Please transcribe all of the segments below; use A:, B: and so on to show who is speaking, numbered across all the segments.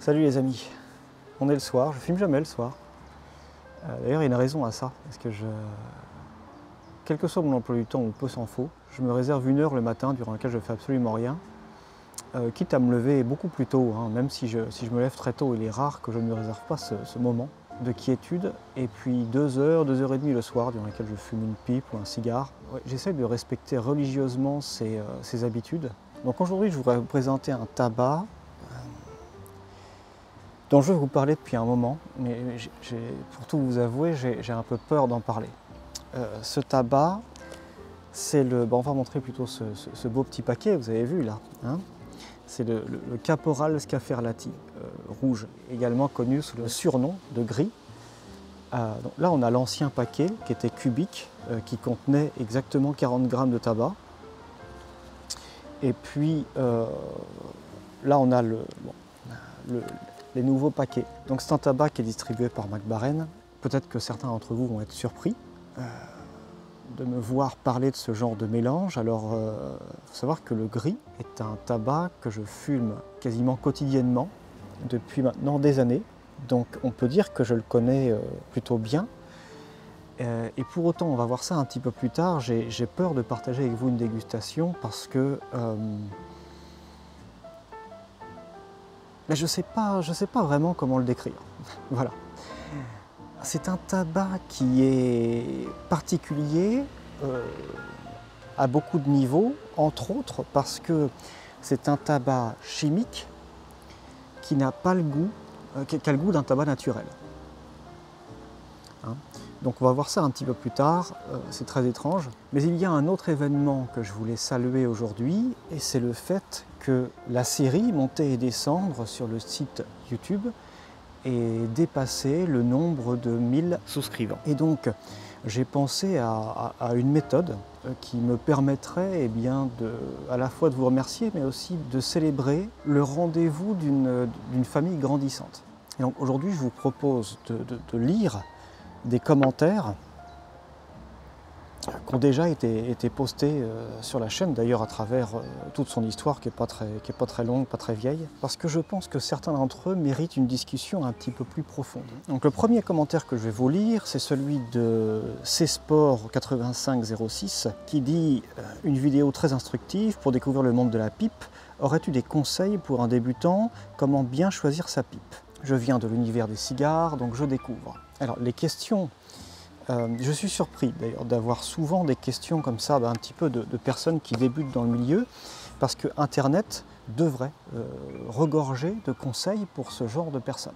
A: Salut les amis, on est le soir, je filme jamais le soir. D'ailleurs il y a une raison à ça, parce que quel que soit mon emploi du temps ou peu s'en faut, je me réserve 1 heure le matin durant laquelle je fais absolument rien, quitte à me lever beaucoup plus tôt, hein, même si je me lève très tôt, il est rare que je ne me réserve pas ce moment de quiétude, et puis 2 heures, 2 heures et demie le soir durant lesquelles je fume une pipe ou un cigare. Ouais, j'essaie de respecter religieusement ces habitudes. Donc aujourd'hui je voudrais vous présenter un tabac dont je veux vous parler depuis un moment, mais pour tout vous avouer, j'ai un peu peur d'en parler. Ce tabac, c'est le... on va montrer plutôt ce beau petit paquet, vous avez vu là. Hein, c'est le Caporal Scaferlati rouge, également connu sous le surnom de gris. Donc là, on a l'ancien paquet qui était cubique, qui contenait exactement 40 grammes de tabac. Et puis là, on a les nouveaux paquets. Donc c'est un tabac qui est distribué par Mac Baren. Peut-être que certains d'entre vous vont être surpris de me voir parler de ce genre de mélange. Alors, il faut savoir que le gris est un tabac que je fume quasiment quotidiennement depuis maintenant des années. Donc on peut dire que je le connais plutôt bien. Et pour autant, on va voir ça un petit peu plus tard, j'ai peur de partager avec vous une dégustation parce que je sais pas vraiment comment le décrire. Voilà. C'est un tabac qui est particulier à beaucoup de niveaux, entre autres parce que c'est un tabac chimique qui n'a pas le goût, qui a le goût d'un tabac naturel. Hein? Donc on va voir ça un petit peu plus tard, c'est très étrange. Mais il y a un autre événement que je voulais saluer aujourd'hui, et c'est le fait que la série Monter et descendre sur le site YouTube ait dépassé le nombre de 1000 souscrivants. Et donc j'ai pensé à une méthode qui me permettrait à la fois de vous remercier, mais aussi de célébrer le rendez-vous d'une famille grandissante. Et donc aujourd'hui je vous propose de lire des commentaires qui ont déjà été postés sur la chaîne, d'ailleurs à travers toute son histoire qui n'est pas très longue, pas très vieille, parce que je pense que certains d'entre eux méritent une discussion un petit peu plus profonde. Donc le premier commentaire que je vais vous lire, c'est celui de csport8506 qui dit « Une vidéo très instructive pour découvrir le monde de la pipe. Aurais-tu des conseils pour un débutant? Comment bien choisir sa pipe? Je viens de l'univers des cigares, donc je découvre. » Alors les questions, je suis surpris d'ailleurs d'avoir souvent des questions comme ça, un petit peu de personnes qui débutent dans le milieu, parce que Internet devrait regorger de conseils pour ce genre de personnes.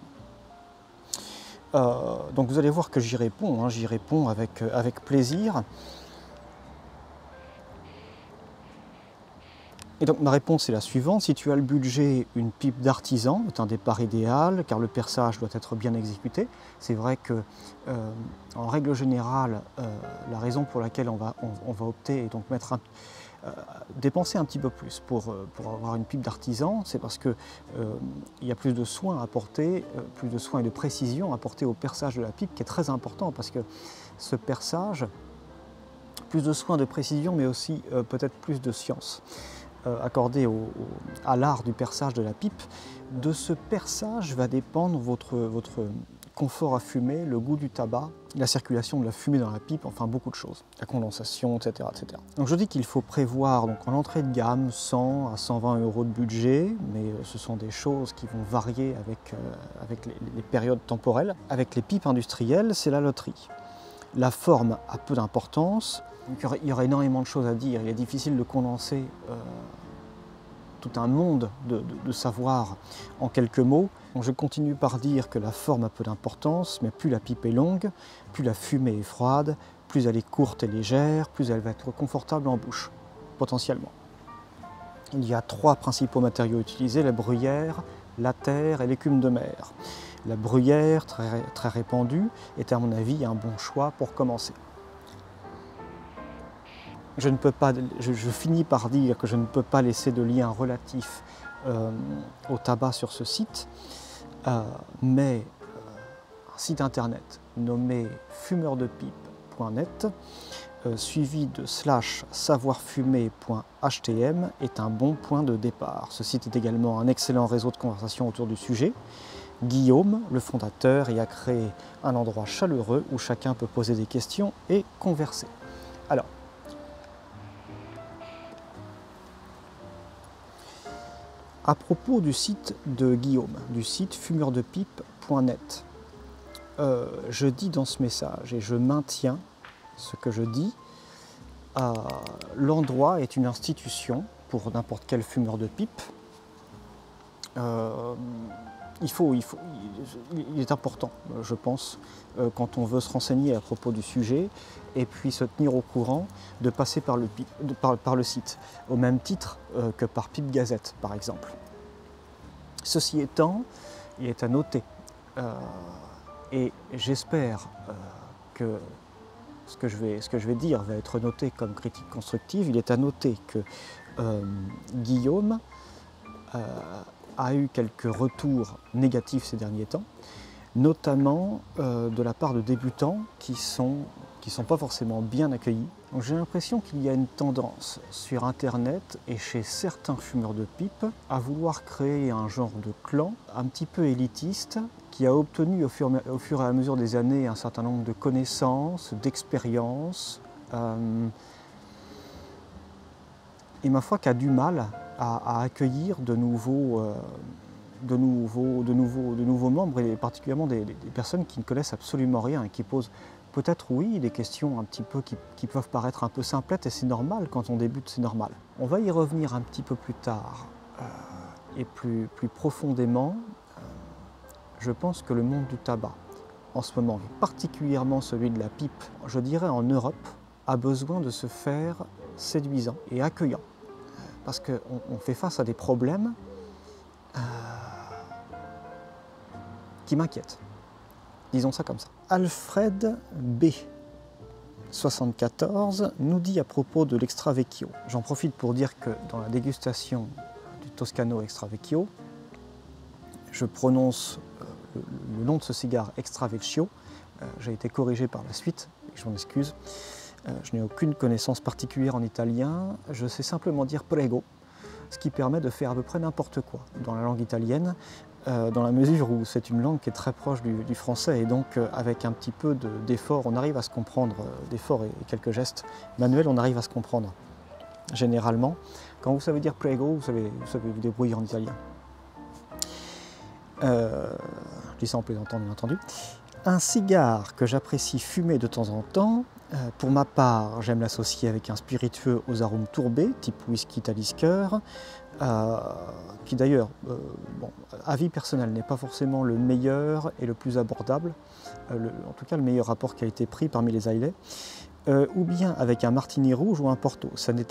A: Donc vous allez voir que j'y réponds, hein, j'y réponds avec plaisir. Et donc ma réponse est la suivante: si tu as le budget, une pipe d'artisan est un départ idéal car le perçage doit être bien exécuté. C'est vrai que en règle générale, la raison pour laquelle on va opter et donc dépenser un petit peu plus pour avoir une pipe d'artisan, c'est parce que il y a plus de soins à apporter, plus de soins et de précision à apporter au perçage de la pipe, qui est très important parce que ce perçage, plus de soins, de précision, mais aussi peut-être plus de science accordé à l'art du perçage de la pipe. De ce perçage va dépendre votre confort à fumer, le goût du tabac, la circulation de la fumée dans la pipe, enfin beaucoup de choses, la condensation, etc. etc. Donc je dis qu'il faut prévoir donc, en entrée de gamme 100 à 120 € de budget, mais ce sont des choses qui vont varier avec les périodes temporelles. Avec les pipes industrielles, c'est la loterie. La forme a peu d'importance. Il y aura énormément de choses à dire. Il est difficile de condenser tout un monde de savoir en quelques mots. Donc je continue par dire que la forme a peu d'importance, mais plus la pipe est longue, plus la fumée est froide, plus elle est courte et légère, plus elle va être confortable en bouche, potentiellement. Il y a 3 principaux matériaux utilisés: la bruyère, la terre et l'écume de mer. La bruyère, très répandue, est à mon avis un bon choix pour commencer. Je finis par dire que je ne peux pas laisser de lien relatif au tabac sur ce site, mais un site internet nommé fumeurdepipe.fr savoir-fumer.net suivi de /savoirfumer.htm est un bon point de départ. Ce site est également un excellent réseau de conversation autour du sujet. Guillaume, le fondateur, y a créé un endroit chaleureux où chacun peut poser des questions et converser. Alors, à propos du site de Guillaume, du site fumeurdepipe.net, je dis dans ce message, et je maintiens ce que je dis, l'endroit est une institution pour n'importe quel fumeur de pipe. Il est important, je pense, quand on veut se renseigner à propos du sujet et puis se tenir au courant, de passer par le site, au même titre que par Pipe Gazette, par exemple. Ceci étant, il est à noter, et j'espère que ce que je vais dire va être noté comme critique constructive, il est à noter que Guillaume a eu quelques retours négatifs ces derniers temps, notamment de la part de débutants qui sont pas forcément bien accueillis. J'ai l'impression qu'il y a une tendance sur Internet et chez certains fumeurs de pipe à vouloir créer un genre de clan un petit peu élitiste qui a obtenu au fur et à mesure des années un certain nombre de connaissances, d'expériences, et ma foi qui a du mal à accueillir de nouveaux membres, et particulièrement des personnes qui ne connaissent absolument rien et qui posent peut-être, oui, des questions un petit peu qui peuvent paraître un peu simplettes, et c'est normal, quand on débute, c'est normal. On va y revenir un petit peu plus tard et plus profondément. Je pense que le monde du tabac, en ce moment, et particulièrement celui de la pipe, je dirais en Europe, a besoin de se faire séduisant et accueillant. Parce qu'on fait face à des problèmes qui m'inquiètent. Disons ça comme ça. Alfred B. 74 nous dit à propos de l'Extra Vecchio. J'en profite pour dire que dans la dégustation du Toscano Extra Vecchio, je prononce le nom de ce cigare Extra Vecchio. J'ai été corrigé par la suite, et je m'en excuse. Je n'ai aucune connaissance particulière en italien, je sais simplement dire prego, ce qui permet de faire à peu près n'importe quoi dans la langue italienne, dans la mesure où c'est une langue qui est très proche du français, et donc avec un petit peu d'effort, on arrive à se comprendre, d'effort et quelques gestes manuels, on arrive à se comprendre. Généralement, quand vous savez dire prego, vous savez vous débrouiller en italien. Je dis ça en plaisantant, bien entendu. Un cigare que j'apprécie fumer de temps en temps. Pour ma part, j'aime l'associer avec un spiritueux aux arômes tourbés, type whisky Talisker, qui d'ailleurs, avis personnel, n'est pas forcément le meilleur et le plus abordable, en tout cas le meilleur rapport qui a été pris parmi les Islay, ou bien avec un martini rouge ou un porto. Ça n'est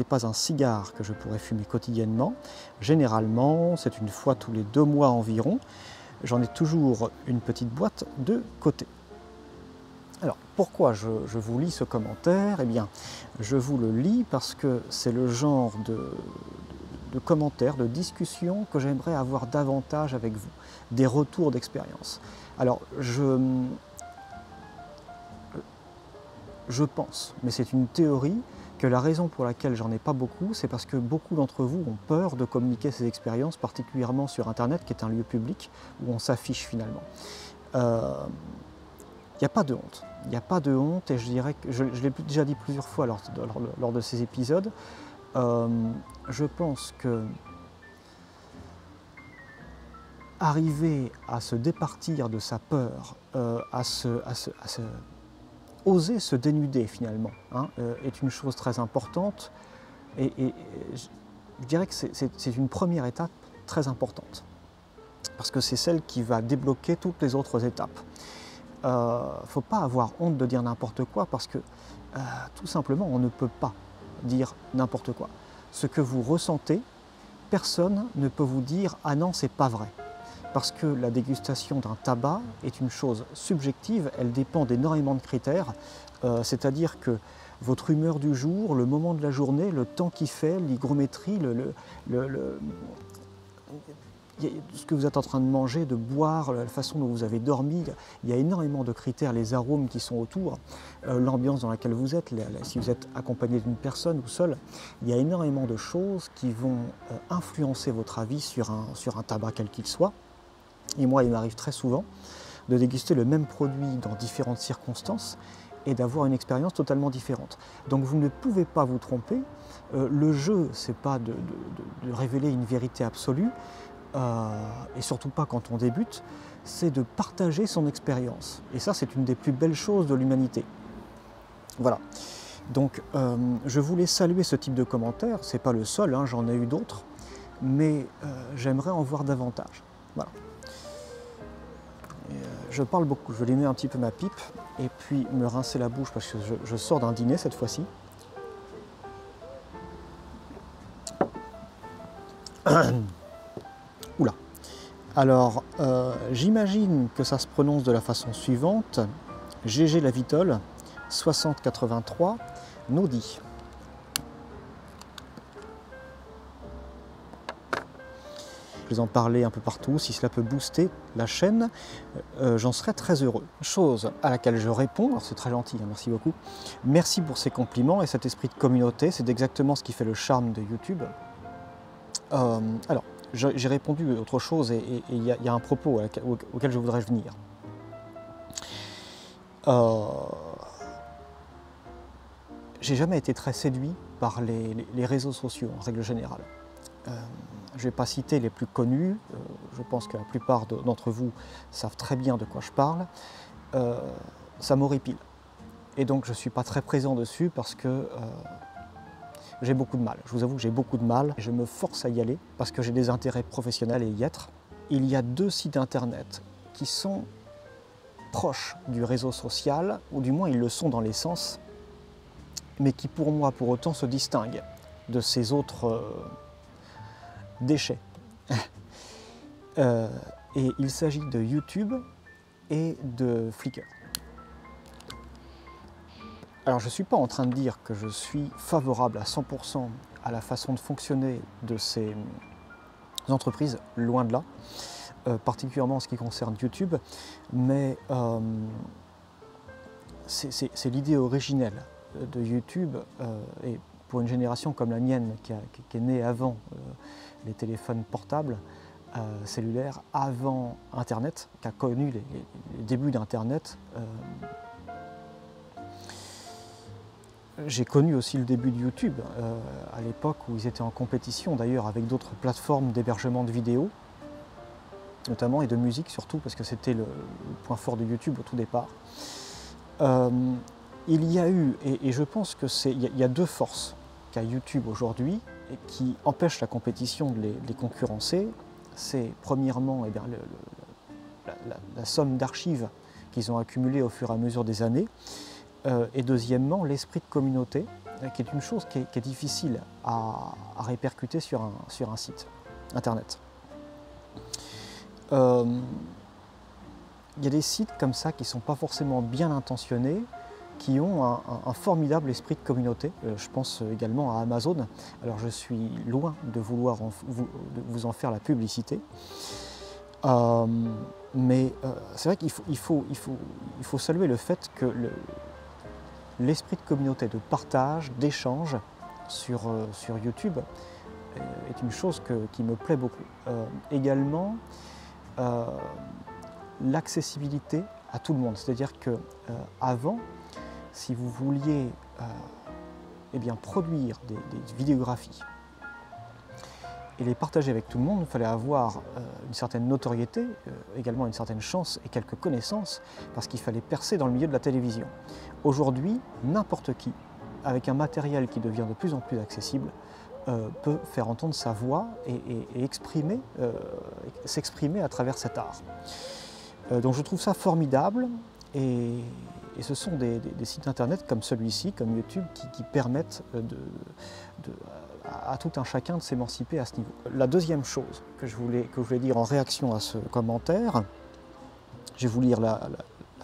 A: pas un cigare que je pourrais fumer quotidiennement. Généralement, c'est une fois tous les 2 mois environ. J'en ai toujours une petite boîte de côté. Alors, pourquoi je vous lis ce commentaire? Eh bien, je vous le lis parce que c'est le genre de commentaires, de discussions que j'aimerais avoir davantage avec vous, des retours d'expérience. Alors, je pense, mais c'est une théorie, que la raison pour laquelle j'en ai pas beaucoup, c'est parce que beaucoup d'entre vous ont peur de communiquer ces expériences, particulièrement sur Internet, qui est un lieu public où on s'affiche finalement. Il n'y a pas de honte. Il n'y a pas de honte, et je dirais que je l'ai déjà dit plusieurs fois lors de ces épisodes. Je pense que arriver à se départir de sa peur, oser se dénuder finalement, est une chose très importante, et je dirais que c'est une première étape très importante, parce que c'est celle qui va débloquer toutes les autres étapes. Il ne faut pas avoir honte de dire n'importe quoi, parce que tout simplement on ne peut pas dire n'importe quoi. Ce que vous ressentez, personne ne peut vous dire « ah non, c'est pas vrai ». Parce que la dégustation d'un tabac est une chose subjective, elle dépend d'énormément de critères, c'est-à-dire que votre humeur du jour, le moment de la journée, le temps qu'il fait, l'hygrométrie, ce que vous êtes en train de manger, de boire, la façon dont vous avez dormi, il y a énormément de critères, les arômes qui sont autour, l'ambiance dans laquelle vous êtes, si vous êtes accompagné d'une personne ou seul, il y a énormément de choses qui vont influencer votre avis sur un tabac quel qu'il soit. Et moi, il m'arrive très souvent de déguster le même produit dans différentes circonstances et d'avoir une expérience totalement différente. Donc vous ne pouvez pas vous tromper. Le jeu, c'est pas de révéler une vérité absolue, et surtout pas quand on débute, c'est de partager son expérience. Et ça, c'est une des plus belles choses de l'humanité. Voilà. Donc, je voulais saluer ce type de commentaires. C'est pas le seul, hein, j'en ai eu d'autres, mais j'aimerais en voir davantage. Voilà. Et, je parle beaucoup, je vais allumer un petit peu ma pipe et puis me rincer la bouche parce que je sors d'un dîner cette fois-ci. Oula. Alors, j'imagine que ça se prononce de la façon suivante. GG la Vitole, 6083, nous dit. Je vais en parler un peu partout, si cela peut booster la chaîne, j'en serais très heureux. Chose à laquelle je réponds, alors c'est très gentil, hein, merci beaucoup. Merci pour ces compliments et cet esprit de communauté, c'est exactement ce qui fait le charme de YouTube. Alors, j'ai répondu autre chose et il y a un propos auquel je voudrais venir. J'ai jamais été très séduit par les réseaux sociaux en règle générale. Je ne vais pas citer les plus connus, je pense que la plupart d'entre vous savent très bien de quoi je parle. Ça m'horripile. Et donc je ne suis pas très présent dessus parce que j'ai beaucoup de mal. Je vous avoue que j'ai beaucoup de mal. Je me force à y aller parce que j'ai des intérêts professionnels et y être. Il y a 2 sites internet qui sont proches du réseau social, ou du moins ils le sont dans l'essence, mais qui pour moi, pour autant, se distinguent de ces autres déchets. Et il s'agit de YouTube et de Flickr. Alors je ne suis pas en train de dire que je suis favorable à 100% à la façon de fonctionner de ces entreprises, loin de là, particulièrement en ce qui concerne YouTube, mais c'est l'idée originelle de YouTube, et pour une génération comme la mienne qui est née avant les téléphones portables, cellulaires, avant Internet, qui a connu les débuts d'Internet. J'ai connu aussi le début de YouTube, à l'époque où ils étaient en compétition d'ailleurs avec d'autres plateformes d'hébergement de vidéos, notamment, et de musique surtout, parce que c'était le point fort de YouTube au tout départ. Il y a eu, et je pense que il y a 2 forces qu'a YouTube aujourd'hui et qui empêchent la compétition de les concurrencer. C'est premièrement eh bien, la somme d'archives qu'ils ont accumulées au fur et à mesure des années, et deuxièmement l'esprit de communauté, qui est une chose qui est difficile à répercuter sur un site internet. Il y a des sites comme ça qui ne sont pas forcément bien intentionnés, qui ont un formidable esprit de communauté. Je pense également à Amazon. Alors je suis loin de vouloir vous en faire la publicité. Mais c'est vrai qu'il faut saluer le fait que l'esprit de communauté, de partage, d'échange sur YouTube est une chose qui me plaît beaucoup. Également, l'accessibilité à tout le monde. C'est-à-dire qu'avant, si vous vouliez eh bien, produire des vidéographies et les partager avec tout le monde, il fallait avoir une certaine notoriété, également une certaine chance et quelques connaissances, parce qu'il fallait percer dans le milieu de la télévision. Aujourd'hui, n'importe qui, avec un matériel qui devient de plus en plus accessible, peut faire entendre sa voix et s'exprimer à travers cet art. Donc je trouve ça formidable, et ce sont des sites internet comme celui-ci, comme YouTube, qui permettent à tout un chacun de s'émanciper à ce niveau. La deuxième chose que je voulais dire en réaction à ce commentaire, je vais vous lire la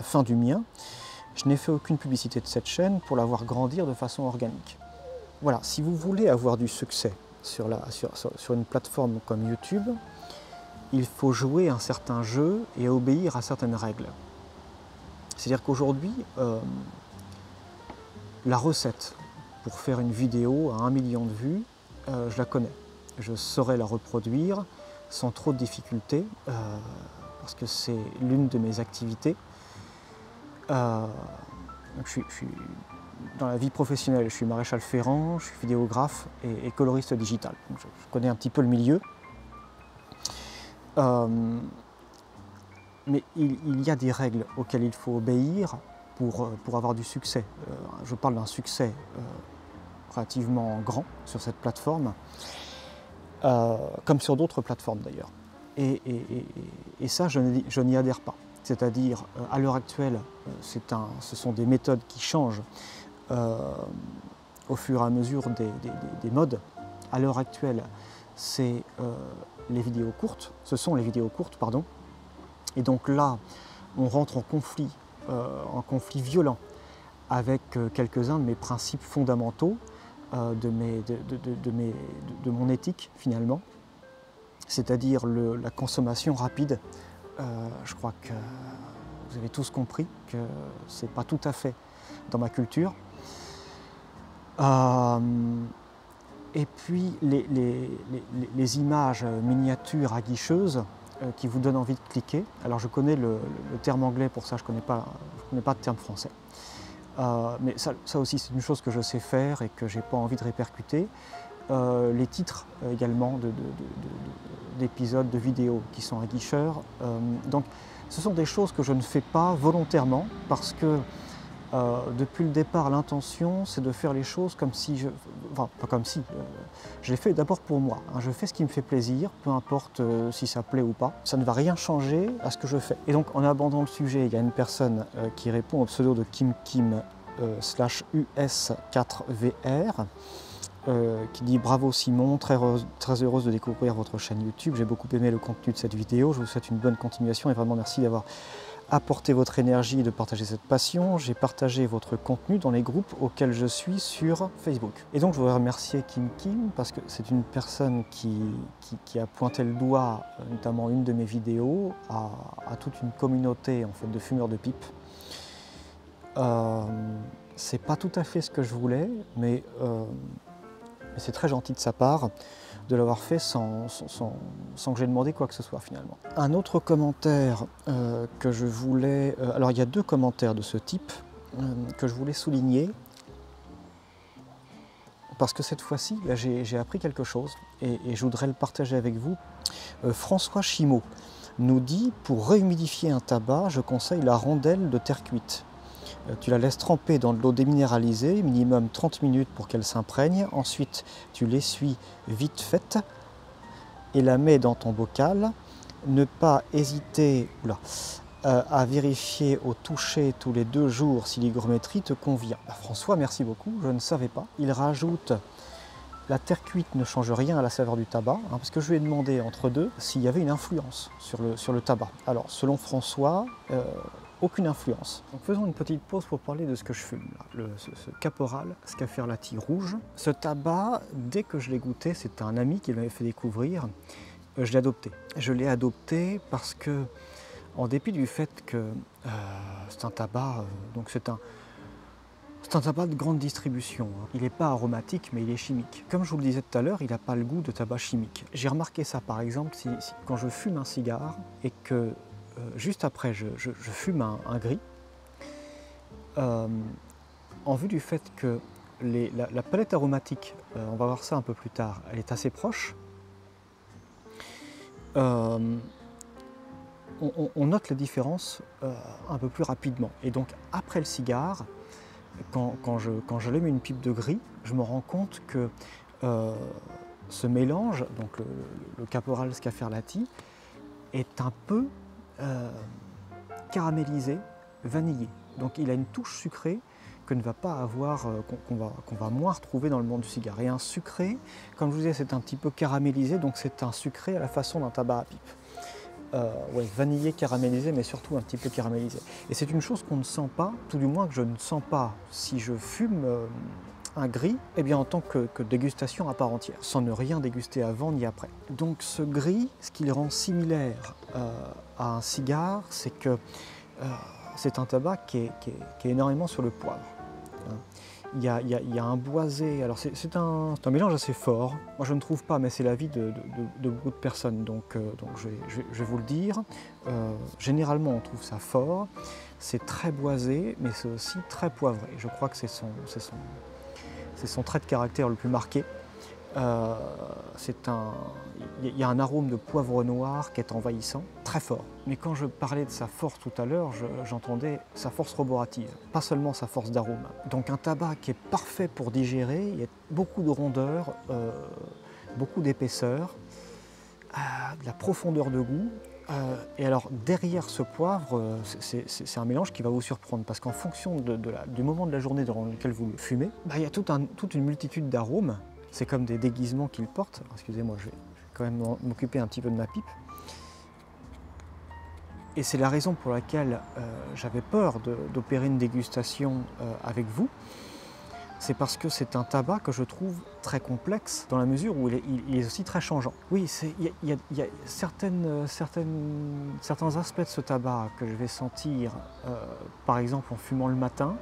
A: fin du mien. Je n'ai fait aucune publicité de cette chaîne pour la voir grandir de façon organique. Voilà, si vous voulez avoir du succès sur une plateforme comme YouTube, il faut jouer un certain jeu et obéir à certaines règles. C'est-à-dire qu'aujourd'hui, la recette pour faire une vidéo à 1 million de vues, je la connais. Je saurais la reproduire sans trop de difficultés, parce que c'est l'une de mes activités. Donc je suis dans la vie professionnelle, je suis maréchal ferrant, je suis vidéographe et coloriste digital. Donc je connais un petit peu le milieu. Mais il y a des règles auxquelles il faut obéir pour avoir du succès. Je parle d'un succès relativement grand sur cette plateforme, comme sur d'autres plateformes d'ailleurs. Et ça, je n'y adhère pas. C'est-à-dire, à l'heure actuelle, ce sont des méthodes qui changent au fur et à mesure des modes. À l'heure actuelle, c'est les vidéos courtes, ce sont les vidéos courtes, pardon. Et donc là, on rentre en conflit violent avec quelques-uns de mes principes fondamentaux, de mon éthique finalement, c'est-à-dire la consommation rapide. Je crois que vous avez tous compris que ce n'est pas tout à fait dans ma culture. Et puis les images miniatures aguicheuses qui vous donnent envie de cliquer. Alors je connais le terme anglais pour ça, je connais pas de terme français. Mais ça aussi c'est une chose que je sais faire et que je n'ai pas envie de répercuter. Les titres également d'épisodes, de vidéos qui sont aguicheurs. Donc ce sont des choses que je ne fais pas volontairement parce que depuis le départ, l'intention, c'est de faire les choses comme si enfin, pas comme si, je les fais d'abord pour moi. Hein. Je fais ce qui me fait plaisir, peu importe si ça plaît ou pas. Ça ne va rien changer à ce que je fais. Et donc, en abordant le sujet, il y a une personne qui répond au pseudo de KimKim/US4VR, qui dit « Bravo Simon, très heureuse de découvrir votre chaîne YouTube. J'ai beaucoup aimé le contenu de cette vidéo. Je vous souhaite une bonne continuation et vraiment merci d'avoir apporter votre énergie et de partager cette passion. J'ai partagé votre contenu dans les groupes auxquels je suis sur Facebook. » Et donc je voudrais remercier KimKim parce que c'est une personne qui a pointé le doigt, notamment une de mes vidéos, à toute une communauté en fait, de fumeurs de pipe. C'est pas tout à fait ce que je voulais, mais c'est très gentil de sa part de l'avoir fait sans que j'aie demandé quoi que ce soit finalement. Un autre commentaire que je voulais... alors il y a 2 commentaires de ce type que je voulais souligner parce que cette fois-ci j'ai appris quelque chose et je voudrais le partager avec vous. François Chimot nous dit « Pour réhumidifier un tabac, je conseille la rondelle de terre cuite. Tu la laisses tremper dans de l'eau déminéralisée, minimum 30 minutes pour qu'elle s'imprègne. Ensuite, tu l'essuies vite fait et la mets dans ton bocal. Ne pas hésiter à vérifier au toucher tous les 2 jours si l'hygrométrie te convient. » François, merci beaucoup, je ne savais pas. Il rajoute « La terre cuite ne change rien à la saveur du tabac, hein, parce que je lui ai demandé entre deux s'il y avait une influence sur le tabac. » Alors, selon François, aucune influence. Donc faisons une petite pause pour parler de ce que je fume. Ce Caporal Scaferlati rouge. Ce tabac, dès que je l'ai goûté, c'est un ami qui m'avait fait découvrir, je l'ai adopté. Je l'ai adopté parce que, en dépit du fait que c'est un tabac, donc c'est un tabac de grande distribution. Il n'est pas aromatique, mais il est chimique. Comme je vous le disais tout à l'heure, il n'a pas le goût de tabac chimique. J'ai remarqué ça par exemple quand je fume un cigare et que juste après, je fume un gris, en vue du fait que la palette aromatique, on va voir ça un peu plus tard, elle est assez proche, on note la différence un peu plus rapidement. Et donc, après le cigare, quand j'allume une pipe de gris, je me rends compte que ce mélange, donc le Caporal Scaferlati, est un peu caramélisé, vanillé. Donc il a une touche sucrée que ne va pas avoir, qu'on va moins retrouver dans le monde du cigare. Et un sucré, comme je vous disais, c'est un petit peu caramélisé, donc c'est un sucré à la façon d'un tabac à pipe. Ouais, vanillé, caramélisé, mais surtout un petit peu caramélisé. Et c'est une chose qu'on ne sent pas, tout du moins que je ne sens pas si je fume un gris, eh bien en tant que dégustation à part entière, sans ne rien déguster avant ni après. Donc ce gris, ce qui le rend similaire à un cigare, c'est que c'est un tabac qui est énormément sur le poivre. Il y a un boisé, alors c'est un mélange assez fort. Moi je ne trouve pas, mais c'est l'avis de beaucoup de personnes, donc je vais vous le dire. Généralement on trouve ça fort, c'est très boisé, mais c'est aussi très poivré. Je crois que c'est son trait de caractère le plus marqué. Il y a un arôme de poivre noir qui est envahissant, très fort. Mais quand je parlais de sa force tout à l'heure, j'entendais sa force roborative, pas seulement sa force d'arôme. Donc un tabac qui est parfait pour digérer, il y a beaucoup de rondeur, beaucoup d'épaisseur, de la profondeur de goût. Et alors derrière ce poivre, c'est un mélange qui va vous surprendre parce qu'en fonction du moment de la journée dans lequel vous le fumez, il y a toute une multitude d'arômes. C'est comme des déguisements qu'il porte. Excusez-moi, je vais quand même m'occuper un petit peu de ma pipe. Et c'est la raison pour laquelle j'avais peur d'opérer une dégustation avec vous. C'est parce que c'est un tabac que je trouve très complexe dans la mesure où il est aussi très changeant. Oui, il y a certains aspects de ce tabac que je vais sentir, par exemple en fumant le matin,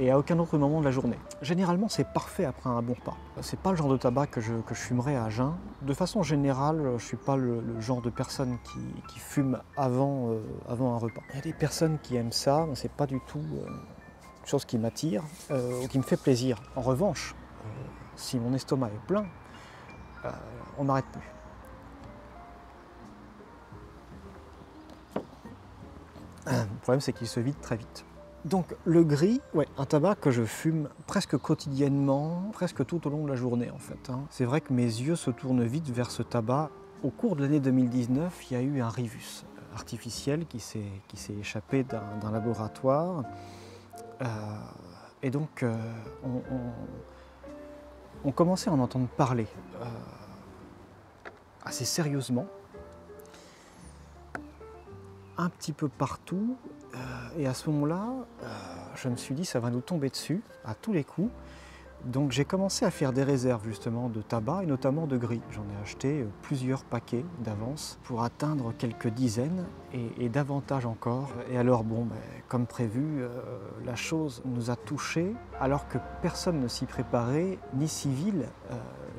A: et à aucun autre moment de la journée. Généralement, c'est parfait après un bon repas. C'est pas le genre de tabac que je fumerais à jeun. De façon générale, je suis pas le genre de personne qui fume avant un repas. Il y a des personnes qui aiment ça, mais c'est pas du tout une chose qui m'attire ou qui me fait plaisir. En revanche, si mon estomac est plein, on n'arrête plus. Le problème, c'est qu'il se vide très vite. Donc le gris, ouais, un tabac que je fume presque quotidiennement, presque tout au long de la journée en fait. C'est vrai que mes yeux se tournent vite vers ce tabac. Au cours de l'année 2019, il y a eu un rivus artificiel qui s'est échappé d'un laboratoire. Et donc on commençait à en entendre parler assez sérieusement, un petit peu partout. Et à ce moment-là, je me suis dit ça va nous tomber dessus à tous les coups. Donc j'ai commencé à faire des réserves justement de tabac et notamment de gris. J'en ai acheté plusieurs paquets d'avance pour atteindre quelques dizaines et davantage encore. Et alors bon, comme prévu, la chose nous a touchés alors que personne ne s'y préparait, ni civil,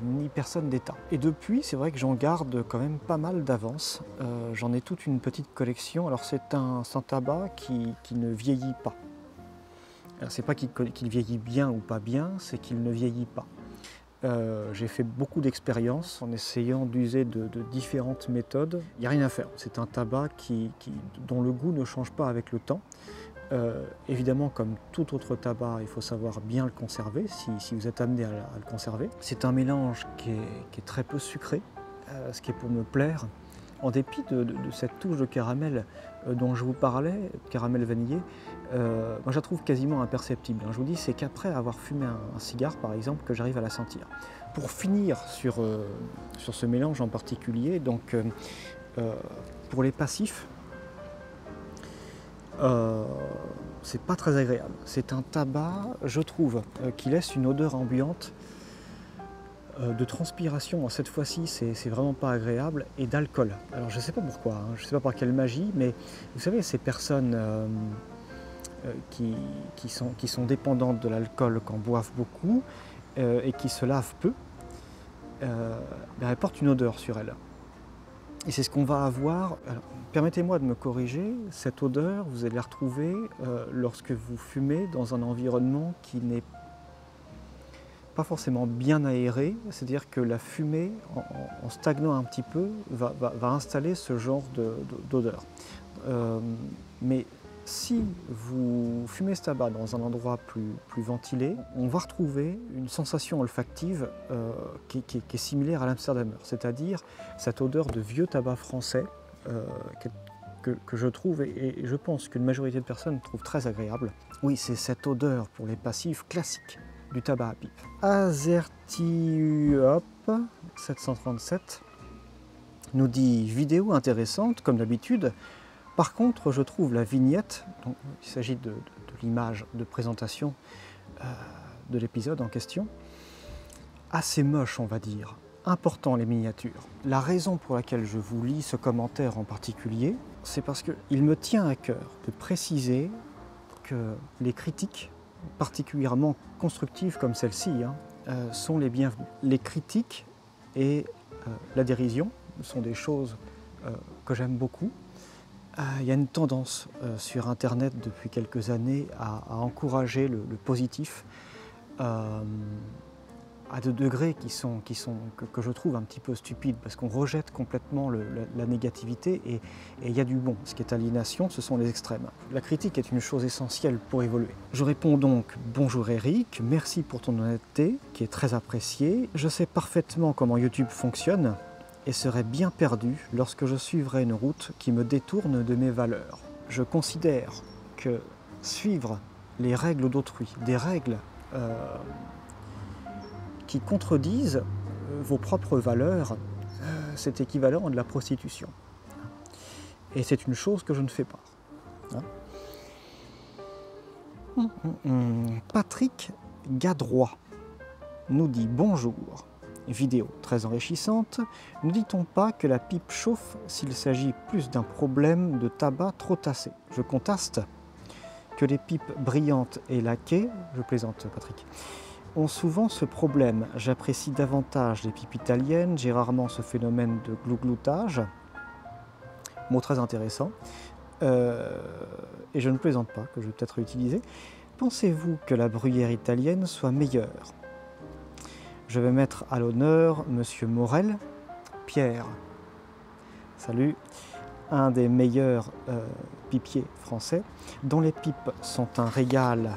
A: ni personne d'État. Et depuis, c'est vrai que j'en garde quand même pas mal d'avance. J'en ai toute une petite collection. Alors c'est un tabac qui ne vieillit pas. C'est pas qu'il vieillit bien ou pas bien, c'est qu'il ne vieillit pas. J'ai fait beaucoup d'expériences en essayant d'user de différentes méthodes. Il n'y a rien à faire. C'est un tabac dont le goût ne change pas avec le temps. Évidemment, comme tout autre tabac, il faut savoir bien le conserver, si vous êtes amené à le conserver. C'est un mélange qui est très peu sucré, ce qui est pour me plaire. En dépit de cette touche de caramel dont je vous parlais, caramel vanillé, moi je la trouve quasiment imperceptible. Je vous dis, c'est qu'après avoir fumé un cigare par exemple que j'arrive à la sentir. Pour finir sur ce mélange en particulier, donc pour les passifs, c'est pas très agréable. C'est un tabac, je trouve, qui laisse une odeur ambiante de transpiration. Cette fois-ci, c'est vraiment pas agréable, et d'alcool. Alors je sais pas pourquoi, je sais pas par quelle magie, mais vous savez, ces personnes qui sont dépendantes de l'alcool, qui en boivent beaucoup et qui se lavent peu, elles portent une odeur sur elles. Et c'est ce qu'on va avoir. Permettez-moi de me corriger, cette odeur, vous allez la retrouver lorsque vous fumez dans un environnement qui n'est pas forcément bien aéré, c'est-à-dire que la fumée, en stagnant un petit peu, va installer ce genre d'odeur. Mais si vous fumez ce tabac dans un endroit plus ventilé, on va retrouver une sensation olfactive qui est similaire à l'Amsterdamer, c'est-à-dire cette odeur de vieux tabac français que je trouve, et je pense qu'une majorité de personnes trouvent très agréable. Oui, c'est cette odeur pour les passifs classiques du tabac à pipe. Azertiuop 737 nous dit vidéo intéressante comme d'habitude. Par contre, je trouve la vignette, donc il s'agit de l'image de présentation de l'épisode en question. Assez moche, on va dire. Important, les miniatures. La raison pour laquelle je vous lis ce commentaire en particulier, c'est parce qu'il me tient à cœur de préciser que les critiques, particulièrement constructives comme celle-ci, sont les bienvenues. Les critiques et la dérision sont des choses que j'aime beaucoup. Il y a une tendance sur Internet depuis quelques années à encourager le positif à des degrés que je trouve un petit peu stupides, parce qu'on rejette complètement la négativité et il y a du bon. Ce qui est aliénation, ce sont les extrêmes. La critique est une chose essentielle pour évoluer. Je réponds donc « Bonjour Eric, merci pour ton honnêteté, qui est très appréciée. Je sais parfaitement comment YouTube fonctionne et serai bien perdu lorsque je suivrai une route qui me détourne de mes valeurs. Je considère que suivre les règles d'autrui, des règles qui contredisent vos propres valeurs, c'est équivalent à de la prostitution. Et c'est une chose que je ne fais pas. Patrick Gadroit nous dit bonjour. Vidéo très enrichissante. Ne dit-on pas que la pipe chauffe s'il s'agit plus d'un problème de tabac trop tassé? Je conteste que les pipes brillantes et laquées, je plaisante Patrick, ont souvent ce problème. J'apprécie davantage les pipes italiennes, j'ai rarement ce phénomène de glougloutage, mot très intéressant, et je ne plaisante pas, que je vais peut-être utiliser. Pensez-vous que la bruyère italienne soit meilleure? Je vais mettre à l'honneur Monsieur Morel, Pierre, salut, un des meilleurs pipiers français, dont les pipes sont un régal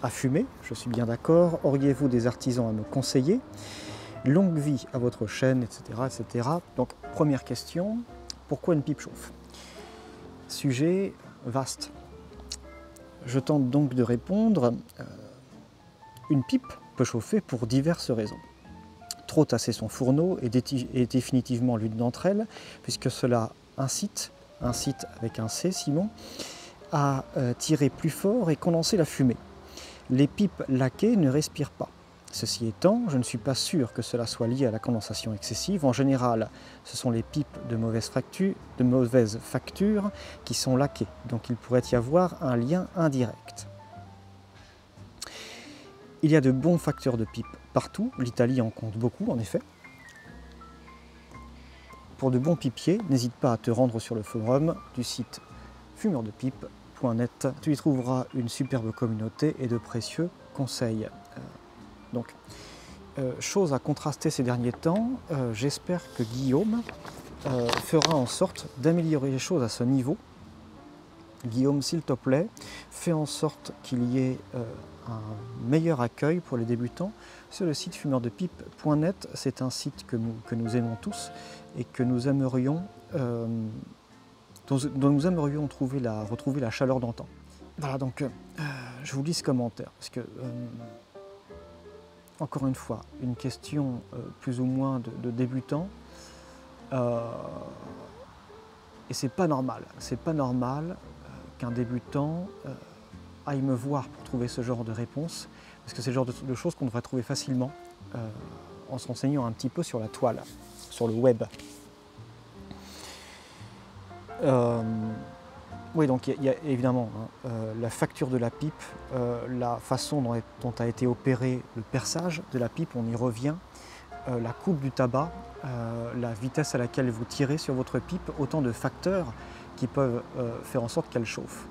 A: à fumer, je suis bien d'accord. Auriez-vous des artisans à me conseiller? Longue vie à votre chaîne, etc., etc. Donc, première question, pourquoi une pipe chauffe? Sujet vaste. Je tente donc de répondre. Une pipe peut chauffer pour diverses raisons. Trop tasser son fourneau est définitivement l'une d'entre elles, puisque cela incite avec un C, Simon, à tirer plus fort et condenser la fumée. Les pipes laquées ne respirent pas. Ceci étant, je ne suis pas sûr que cela soit lié à la condensation excessive. En général, ce sont les pipes de mauvaise facture qui sont laquées, donc il pourrait y avoir un lien indirect. Il y a de bons facteurs de pipe partout, l'Italie en compte beaucoup en effet. Pour de bons pipiers, n'hésite pas à te rendre sur le forum du site fumeurdepipe.net. Tu y trouveras une superbe communauté et de précieux conseils. Chose à contraster ces derniers temps, j'espère que Guillaume fera en sorte d'améliorer les choses à ce niveau. Guillaume, s'il te plaît, fais en sorte qu'il y ait un meilleur accueil pour les débutants sur le site fumeurdepipe.net. C'est un site que nous aimons tous et que nous aimerions, dont nous aimerions retrouver la chaleur d'antan. Voilà, donc je vous lis ce commentaire, parce que, encore une fois, une question plus ou moins de débutant, et c'est pas normal qu'un débutant aille me voir pour trouver ce genre de réponse, parce que c'est le genre de choses qu'on devrait trouver facilement en se renseignant un petit peu sur la toile, sur le web. Oui, donc il y a évidemment la facture de la pipe, la façon dont a été opéré le perçage de la pipe, on y revient, la coupe du tabac, la vitesse à laquelle vous tirez sur votre pipe, autant de facteurs qui peuvent faire en sorte qu'elle chauffe.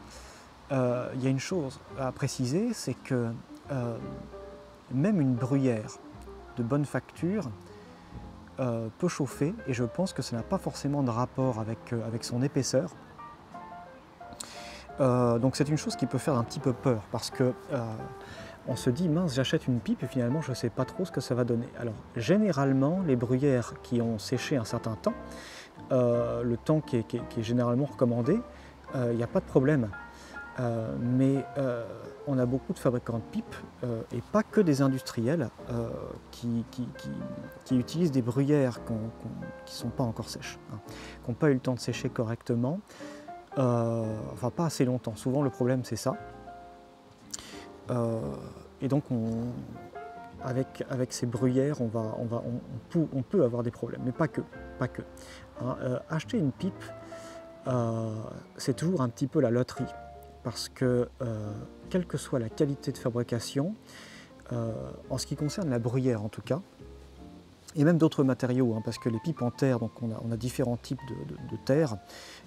A: Il y a une chose à préciser, c'est que même une bruyère de bonne facture peut chauffer, et je pense que ça n'a pas forcément de rapport avec son épaisseur. Donc c'est une chose qui peut faire un petit peu peur, parce que on se dit mince, j'achète une pipe et finalement je ne sais pas trop ce que ça va donner. Alors généralement les bruyères qui ont séché un certain temps, le temps qui est généralement recommandé, il n'y a pas de problème. Mais on a beaucoup de fabricants de pipes, et pas que des industriels, qui utilisent des bruyères qui ne sont pas encore sèches, qui n'ont pas eu le temps de sécher correctement, enfin pas assez longtemps. Souvent le problème c'est ça. Et donc avec ces bruyères, on peut avoir des problèmes, mais pas que. Pas que. Hein, acheter une pipe, c'est toujours un petit peu la loterie, parce que quelle que soit la qualité de fabrication, en ce qui concerne la bruyère en tout cas, et même d'autres matériaux, hein, parce que les pipes en terre, donc on a différents types de terre,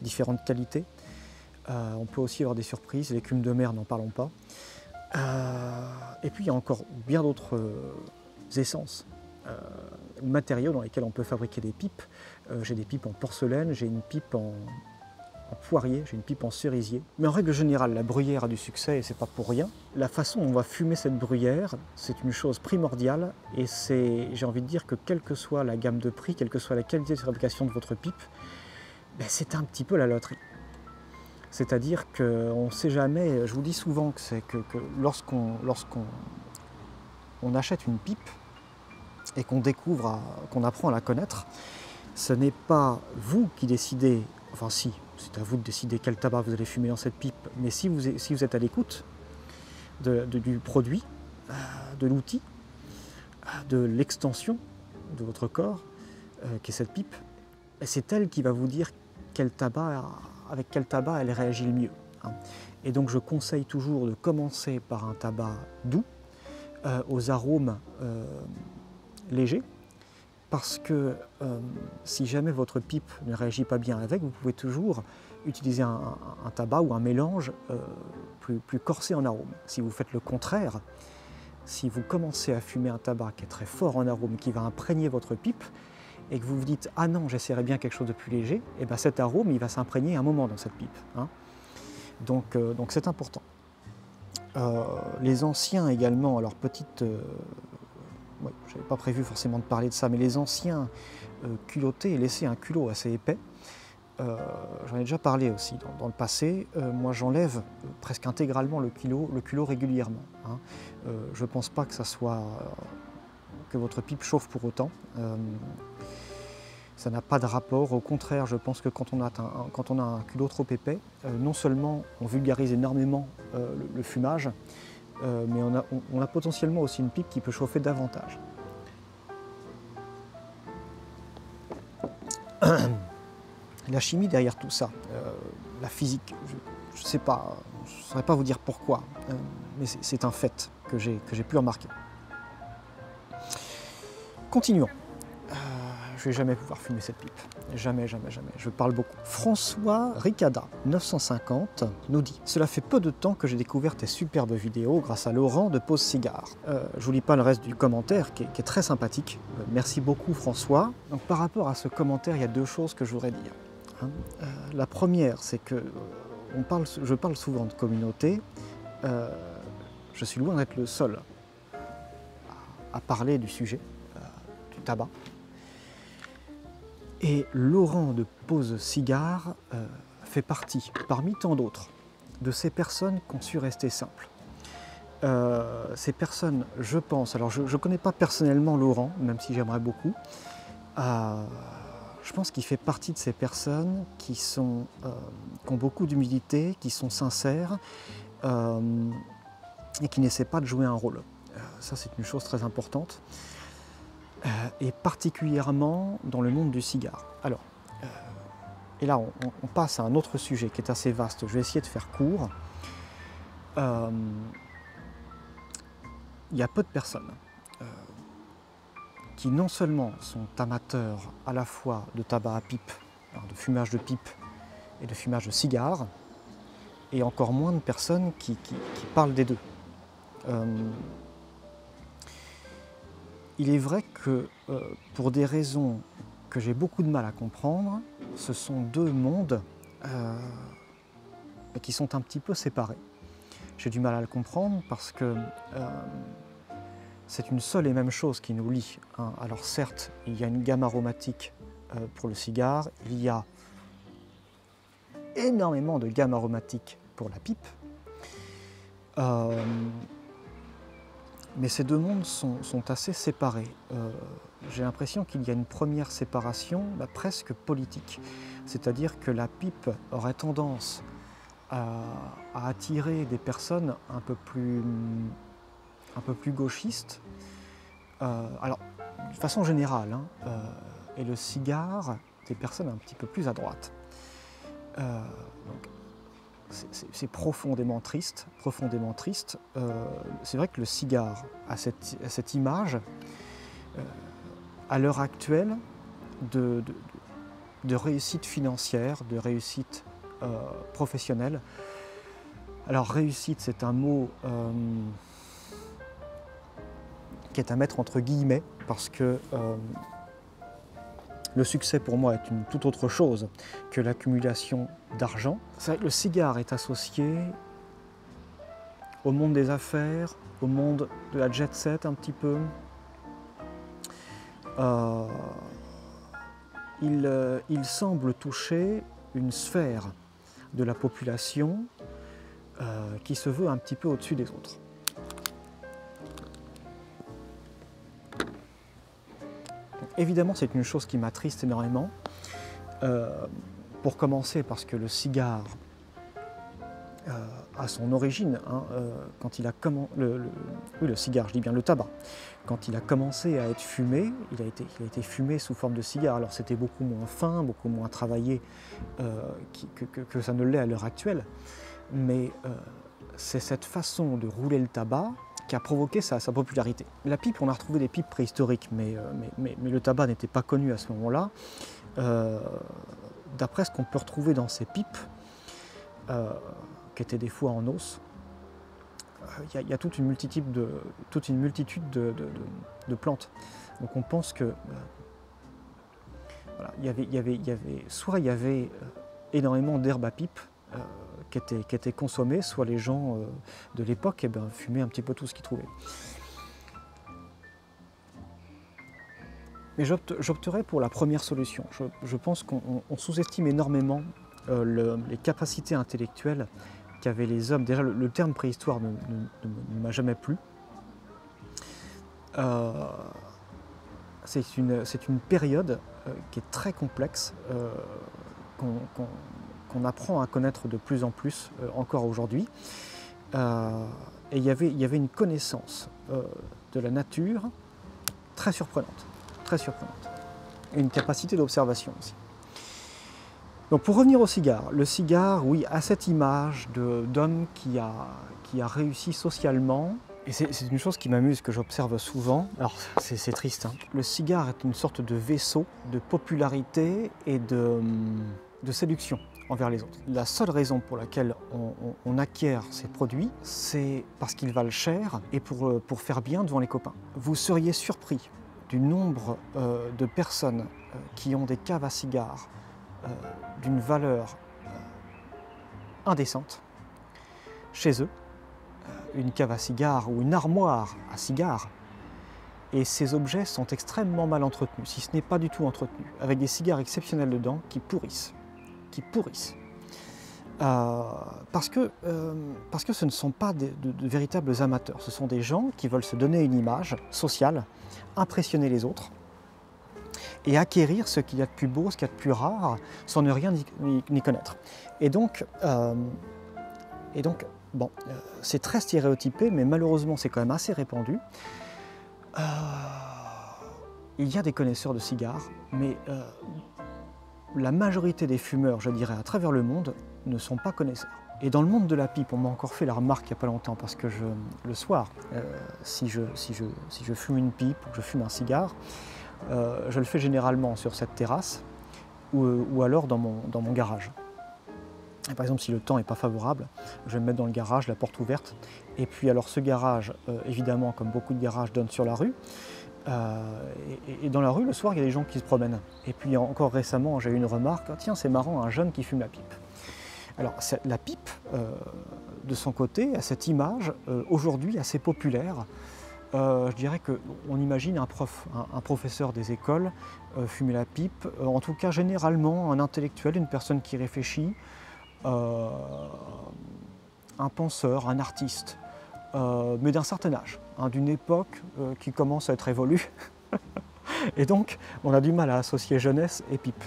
A: différentes qualités. On peut aussi avoir des surprises, l'écume de mer, n'en parlons pas. Et puis il y a encore bien d'autres essences, matériaux dans lesquels on peut fabriquer des pipes. J'ai des pipes en porcelaine, j'ai une pipe en poirier, j'ai une pipe en cerisier. Mais en règle générale, la bruyère a du succès et c'est pas pour rien. La façon dont on va fumer cette bruyère, c'est une chose primordiale et j'ai envie de dire que quelle que soit la gamme de prix, quelle que soit la qualité de fabrication de votre pipe, ben c'est un petit peu la loterie. C'est-à-dire qu'on ne sait jamais, je vous dis souvent que lorsqu'on achète une pipe et qu'on découvre, qu'on apprend à la connaître, ce n'est pas vous qui décidez, enfin si, c'est à vous de décider quel tabac vous allez fumer dans cette pipe, mais si vous êtes à l'écoute du produit, de l'outil, de l'extension de votre corps, qui est cette pipe, c'est elle qui va vous dire avec quel tabac elle réagit le mieux. Hein. Et donc je conseille toujours de commencer par un tabac doux, aux arômes légers, parce que si jamais votre pipe ne réagit pas bien avec, vous pouvez toujours utiliser un tabac ou un mélange plus corsé en arôme. Si vous faites le contraire, si vous commencez à fumer un tabac qui est très fort en arôme, qui va imprégner votre pipe, et que vous vous dites « Ah non, j'essaierai bien quelque chose de plus léger », et bien cet arôme, il va s'imprégner un moment dans cette pipe. Hein. Donc c'est important. Les anciens également, alors petite... ouais, je n'avais pas prévu forcément de parler de ça, mais les anciens culottés laissaient un culot assez épais. J'en ai déjà parlé aussi dans le passé. Moi, j'enlève presque intégralement le culot régulièrement. Hein. Je ne pense pas que ça soit... que votre pipe chauffe pour autant. Ça n'a pas de rapport, au contraire, je pense que quand on a un culot trop épais, non seulement on vulgarise énormément le fumage, mais on a potentiellement aussi une pipe qui peut chauffer davantage. La chimie derrière tout ça, la physique, je ne sais pas, je ne saurais pas vous dire pourquoi, mais c'est un fait que j'ai pu remarquer. Continuons. Je ne vais jamais pouvoir fumer cette pipe. Jamais, jamais, jamais. Je parle beaucoup. François Ricada, 950, nous dit « Cela fait peu de temps que j'ai découvert tes superbes vidéos grâce à Laurent de Pause Cigare. » Je ne vous lis pas le reste du commentaire qui est très sympathique. Merci beaucoup François. Donc par rapport à ce commentaire, il y a deux choses que je voudrais dire. Hein. La première, c'est que je parle souvent de communauté. Je suis loin d'être le seul à parler du sujet, du tabac. Et Laurent de Pause Cigare fait partie, parmi tant d'autres, de ces personnes qui ont su rester simples. Ces personnes, je pense, alors je ne connais pas personnellement Laurent, même si j'aimerais beaucoup, je pense qu'il fait partie de ces personnes qui ont beaucoup d'humilité, qui sont sincères et qui n'essaient pas de jouer un rôle. Ça, c'est une chose très importante. Et particulièrement dans le monde du cigare. Alors, et là on passe à un autre sujet qui est assez vaste, je vais essayer de faire court. Il y a peu de personnes qui non seulement sont amateurs à la fois de tabac à pipe, de fumage de pipe et de fumage de cigare, et encore moins de personnes qui parlent des deux. Il est vrai que pour des raisons que j'ai beaucoup de mal à comprendre, ce sont deux mondes qui sont un petit peu séparés. J'ai du mal à le comprendre parce que c'est une seule et même chose qui nous lie. Hein. Alors certes, il y a une gamme aromatique pour le cigare, il y a énormément de gammes aromatiques pour la pipe. Mais ces deux mondes sont assez séparés. J'ai l'impression qu'il y a une première séparation presque politique. C'est-à-dire que la pipe aurait tendance à attirer des personnes un peu plus un peu plus gauchistes, alors de façon générale, hein, et le cigare des personnes un petit peu plus à droite. Donc, c'est profondément triste, profondément triste. C'est vrai que le cigare a cette image, à l'heure actuelle, de réussite financière, de réussite professionnelle. Alors réussite, c'est un mot qui est à mettre entre guillemets, parce que le succès pour moi est une toute autre chose que l'accumulation d'argent. C'est vrai que le cigare est associé au monde des affaires, au monde de la jet set un petit peu. Il semble toucher une sphère de la population qui se veut un petit peu au-dessus des autres. Donc, évidemment, c'est une chose qui m'attriste énormément. Pour commencer, parce que le cigare a son origine, hein, quand il a commencé, oui, le cigare, je dis bien le tabac, quand il a commencé à être fumé, il a été fumé sous forme de cigare. Alors c'était beaucoup moins fin, beaucoup moins travaillé que ça ne l'est à l'heure actuelle, mais c'est cette façon de rouler le tabac qui a provoqué sa popularité. La pipe, on a retrouvé des pipes préhistoriques, mais le tabac n'était pas connu à ce moment-là. D'après ce qu'on peut retrouver dans ces pipes, qui étaient des fois en os, il y a toute une multitude de plantes. Donc on pense que voilà, soit il y avait énormément d'herbes à pipe qui étaient consommées, soit les gens de l'époque fumaient un petit peu tout ce qu'ils trouvaient. Mais j'opterais pour la première solution. Je pense qu'on sous-estime énormément les capacités intellectuelles qu'avaient les hommes. Déjà, le terme préhistoire ne m'a jamais plu. C'est une période qui est très complexe, qu'on apprend à connaître de plus en plus encore aujourd'hui. Et il y avait une connaissance de la nature très surprenante. Et une capacité d'observation aussi. Donc pour revenir au cigare, le cigare, oui, a cette image d'homme qui a réussi socialement. Et c'est une chose qui m'amuse, que j'observe souvent. Alors c'est triste, hein. Le cigare est une sorte de vaisseau de popularité et de séduction envers les autres. La seule raison pour laquelle on acquiert ces produits, c'est parce qu'ils valent cher et pour faire bien devant les copains. Vous seriez surpris du nombre de personnes qui ont des caves à cigares d'une valeur indécente chez eux, une cave à cigares ou une armoire à cigares, et ces objets sont extrêmement mal entretenus, si ce n'est pas du tout entretenu, avec des cigares exceptionnels dedans qui pourrissent. Parce que ce ne sont pas de véritables amateurs, ce sont des gens qui veulent se donner une image sociale, impressionner les autres, et acquérir ce qu'il y a de plus beau, ce qu'il y a de plus rare, sans ne rien ni connaître. Et donc bon, c'est très stéréotypé, mais malheureusement c'est quand même assez répandu. Il y a des connaisseurs de cigares, mais la majorité des fumeurs, je dirais, à travers le monde, ne sont pas connaisseurs. Et dans le monde de la pipe, on m'a encore fait la remarque il n'y a pas longtemps, parce que le soir, si je fume une pipe ou que je fume un cigare, je le fais généralement sur cette terrasse ou alors dans mon garage. Et par exemple, si le temps n'est pas favorable, je vais me mettre dans le garage, la porte ouverte. Et puis alors ce garage, évidemment, comme beaucoup de garages, donne sur la rue. Et dans la rue, le soir, il y a des gens qui se promènent. Et puis encore récemment, j'ai eu une remarque, tiens, c'est marrant, un jeune qui fume la pipe. Alors la pipe, de son côté, a cette image, aujourd'hui, assez populaire. Je dirais qu'on imagine un professeur des écoles fumer la pipe, en tout cas généralement un intellectuel, une personne qui réfléchit, un penseur, un artiste, mais d'un certain âge, hein, d'une époque qui commence à être évolue. Et donc on a du mal à associer jeunesse et pipe.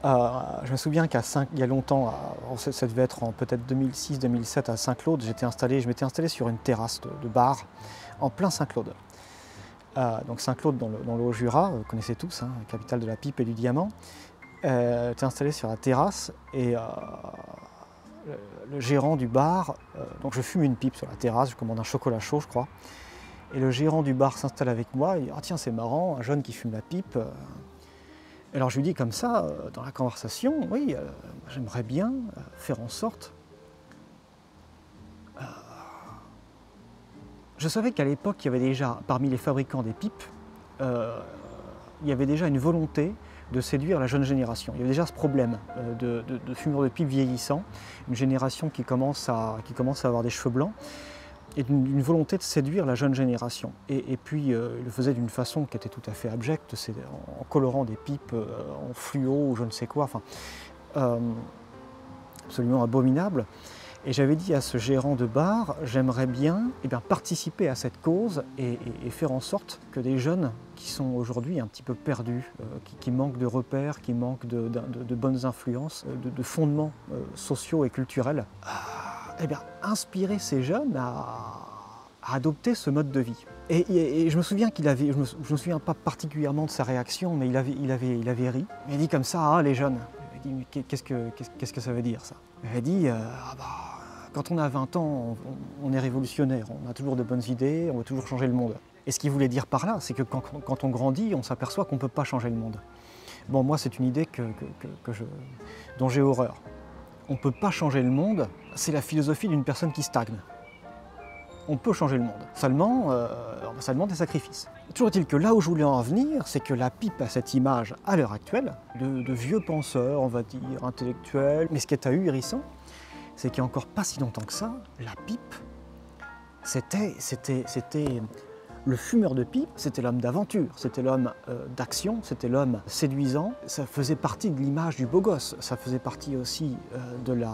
A: Je me souviens il y a longtemps, ça devait être en peut-être 2006-2007 à Saint-Claude, je m'étais installé sur une terrasse de bar en plein Saint-Claude. Donc Saint-Claude dans le Haut-Jura, vous connaissez tous, hein, capitale de la pipe et du diamant. J'étais installé sur la terrasse et le gérant du bar, donc je fume une pipe sur la terrasse, je commande un chocolat chaud je crois, et le gérant du bar s'installe avec moi, il dit « Ah tiens c'est marrant, un jeune qui fume la pipe ». Alors je lui dis comme ça, dans la conversation, oui, j'aimerais bien faire en sorte. Je savais qu'à l'époque, il y avait déjà, parmi les fabricants des pipes, il y avait déjà une volonté de séduire la jeune génération. Il y avait déjà ce problème de fumeurs de pipes vieillissants, une génération qui commence à avoir des cheveux blancs, et d'une volonté de séduire la jeune génération. Et puis, il le faisait d'une façon qui était tout à fait abjecte, c'est en colorant des pipes en fluo ou je ne sais quoi, enfin, absolument abominable. Et j'avais dit à ce gérant de bar, j'aimerais bien, participer à cette cause et faire en sorte que des jeunes qui sont aujourd'hui un petit peu perdus, qui manquent de repères, qui manquent de bonnes influences, de fondements sociaux et culturels, inspirer ces jeunes à adopter ce mode de vie. Et je me souviens je me souviens pas particulièrement de sa réaction, mais il avait ri. Il a dit comme ça, ah les jeunes. Il a dit, qu'est-ce que ça veut dire ça? Il a dit, quand on a 20 ans, on est révolutionnaire, on a toujours de bonnes idées, on veut toujours changer le monde. Et ce qu'il voulait dire par là, c'est que quand on grandit, on s'aperçoit qu'on ne peut pas changer le monde. Bon, moi c'est une idée dont j'ai horreur. On ne peut pas changer le monde, c'est la philosophie d'une personne qui stagne. On peut changer le monde, seulement ça demande des sacrifices. Toujours est-il que là où je voulais en venir, c'est que la pipe a cette image à l'heure actuelle de vieux penseurs, on va dire, intellectuels. Mais ce qui est ahurissant, c'est qu'il n'y a encore pas si longtemps que ça, la pipe, c'était le fumeur de pipe, c'était l'homme d'aventure, c'était l'homme d'action, c'était l'homme séduisant. Ça faisait partie de l'image du beau gosse, ça faisait partie aussi de la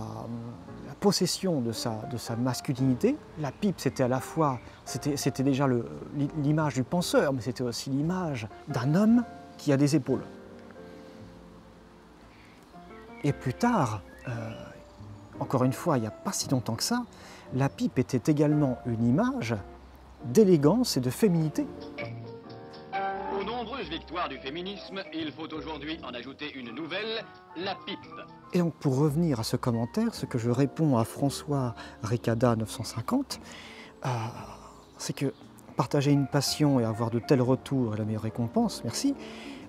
A: possession de sa masculinité. La pipe, c'était à la fois, c'était déjà l'image du penseur, mais c'était aussi l'image d'un homme qui a des épaules. Et plus tard, encore une fois, il n'y a pas si longtemps que ça, la pipe était également une image d'élégance et de féminité.
B: Aux nombreuses victoires du féminisme, il faut aujourd'hui en ajouter une nouvelle, la pipe.
A: Et donc pour revenir à ce commentaire, ce que je réponds à François Ricada 950, c'est que partager une passion et avoir de tels retours est la meilleure récompense, merci.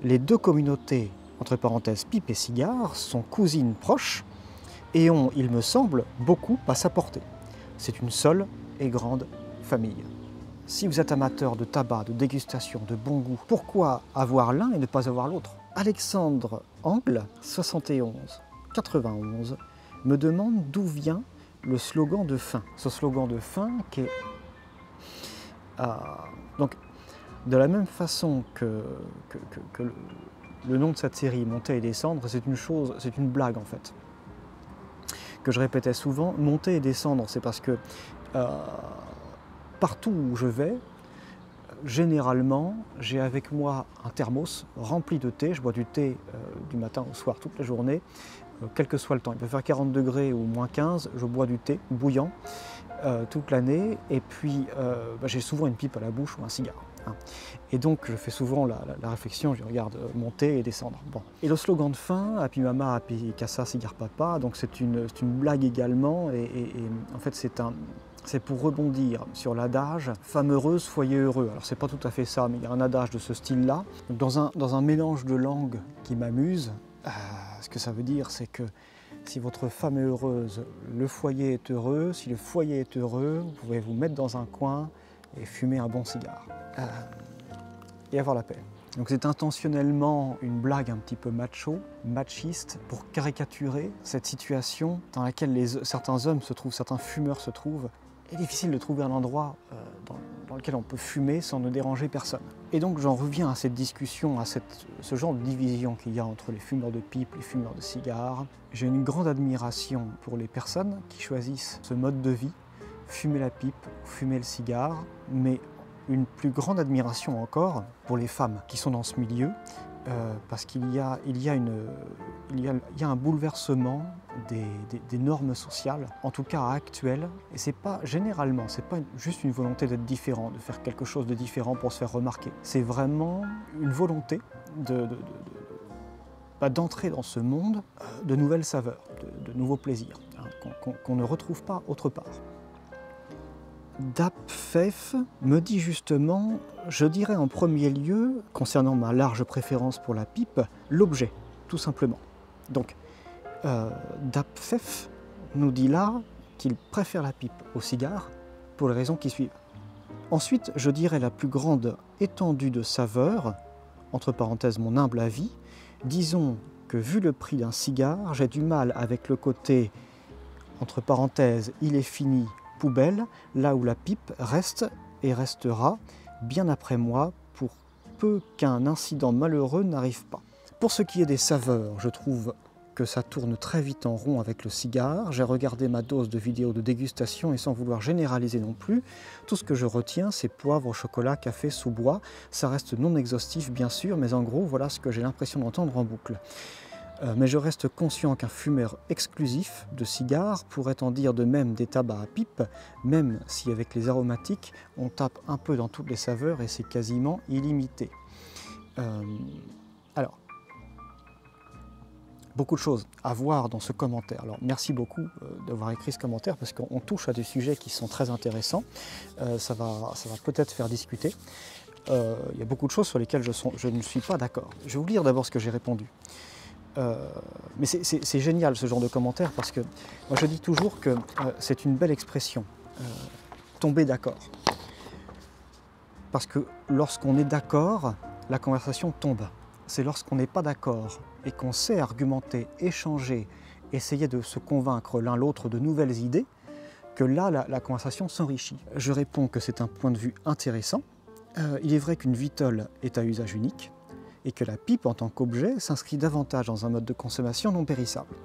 A: Les deux communautés, entre parenthèses pipe et cigare, sont cousines proches et ont, il me semble, beaucoup à s'apporter. C'est une seule et grande famille. Si vous êtes amateur de tabac, de dégustation, de bon goût, pourquoi avoir l'un et ne pas avoir l'autre? Alexandre Angle, 71-91, me demande d'où vient le slogan de fin. Ce slogan de fin qui est... donc, de la même façon que le nom de cette série, Monter et descendre, c'est une blague en fait, que je répétais souvent. Monter et descendre, c'est parce que partout où je vais, généralement, j'ai avec moi un thermos rempli de thé. Je bois du thé du matin au soir toute la journée, quel que soit le temps. Il peut faire 40 degrés ou moins 15, je bois du thé bouillant toute l'année. Et puis, j'ai souvent une pipe à la bouche ou un cigare. Hein. Et donc, je fais souvent la réflexion, je regarde monter et descendre. Bon. Et le slogan de fin, Happy Mama, Happy Casa, Cigare Papa, donc c'est une blague également. Et en fait, c'est pour rebondir sur l'adage « femme heureuse, foyer heureux ». Alors c'est pas tout à fait ça, mais il y a un adage de ce style-là. Dans un mélange de langues qui m'amuse, ce que ça veut dire, c'est que si votre femme est heureuse, le foyer est heureux. Si le foyer est heureux, vous pouvez vous mettre dans un coin et fumer un bon cigare. Et avoir la paix. Donc c'est intentionnellement une blague un petit peu macho, machiste, pour caricaturer cette situation dans laquelle certains hommes se trouvent, certains fumeurs se trouvent. Il est difficile de trouver un endroit dans lequel on peut fumer sans ne déranger personne. Et donc j'en reviens à cette discussion, à ce genre de division qu'il y a entre les fumeurs de pipe, les fumeurs de cigares. J'ai une grande admiration pour les personnes qui choisissent ce mode de vie, fumer la pipe, fumer le cigare, mais une plus grande admiration encore pour les femmes qui sont dans ce milieu parce qu'il y a un bouleversement des normes sociales, en tout cas actuelles, et c'est pas juste une volonté d'être différent, de faire quelque chose de différent pour se faire remarquer. C'est vraiment une volonté d'entrer dans ce monde de nouvelles saveurs, de nouveaux plaisirs, hein, qu'on ne retrouve pas autre part. Dapfef me dit justement, je dirais en premier lieu, concernant ma large préférence pour la pipe, l'objet, tout simplement. Donc, Dapfef nous dit là qu'il préfère la pipe au cigare pour les raisons qui suivent. Ensuite, je dirais la plus grande étendue de saveurs, entre parenthèses mon humble avis, disons que vu le prix d'un cigare, j'ai du mal avec le côté, entre parenthèses, il est fini, poubelle, là où la pipe reste et restera bien après moi pour peu qu'un incident malheureux n'arrive pas. Pour ce qui est des saveurs, je trouve que ça tourne très vite en rond avec le cigare. J'ai regardé ma dose de vidéos de dégustation et sans vouloir généraliser non plus, tout ce que je retiens c'est poivre, chocolat, café, sous-bois. Ça reste non exhaustif bien sûr, mais en gros voilà ce que j'ai l'impression d'entendre en boucle. Mais je reste conscient qu'un fumeur exclusif de cigares pourrait en dire de même des tabacs à pipe, même si avec les aromatiques, on tape un peu dans toutes les saveurs et c'est quasiment illimité. Alors, beaucoup de choses à voir dans ce commentaire. Alors, merci beaucoup d'avoir écrit ce commentaire parce qu'on touche à des sujets qui sont très intéressants. Ça va peut-être faire discuter. Il y a beaucoup de choses sur lesquelles je ne suis pas d'accord. Je vais vous lire d'abord ce que j'ai répondu. Mais c'est génial ce genre de commentaire parce que moi je dis toujours que c'est une belle expression, tomber d'accord. Parce que lorsqu'on est d'accord, la conversation tombe. C'est lorsqu'on n'est pas d'accord et qu'on sait argumenter, échanger, essayer de se convaincre l'un l'autre de nouvelles idées, que là la conversation s'enrichit. Je réponds que c'est un point de vue intéressant. Il est vrai qu'une vitole est à usage unique, et que la pipe en tant qu'objet s'inscrit davantage dans un mode de consommation non périssable.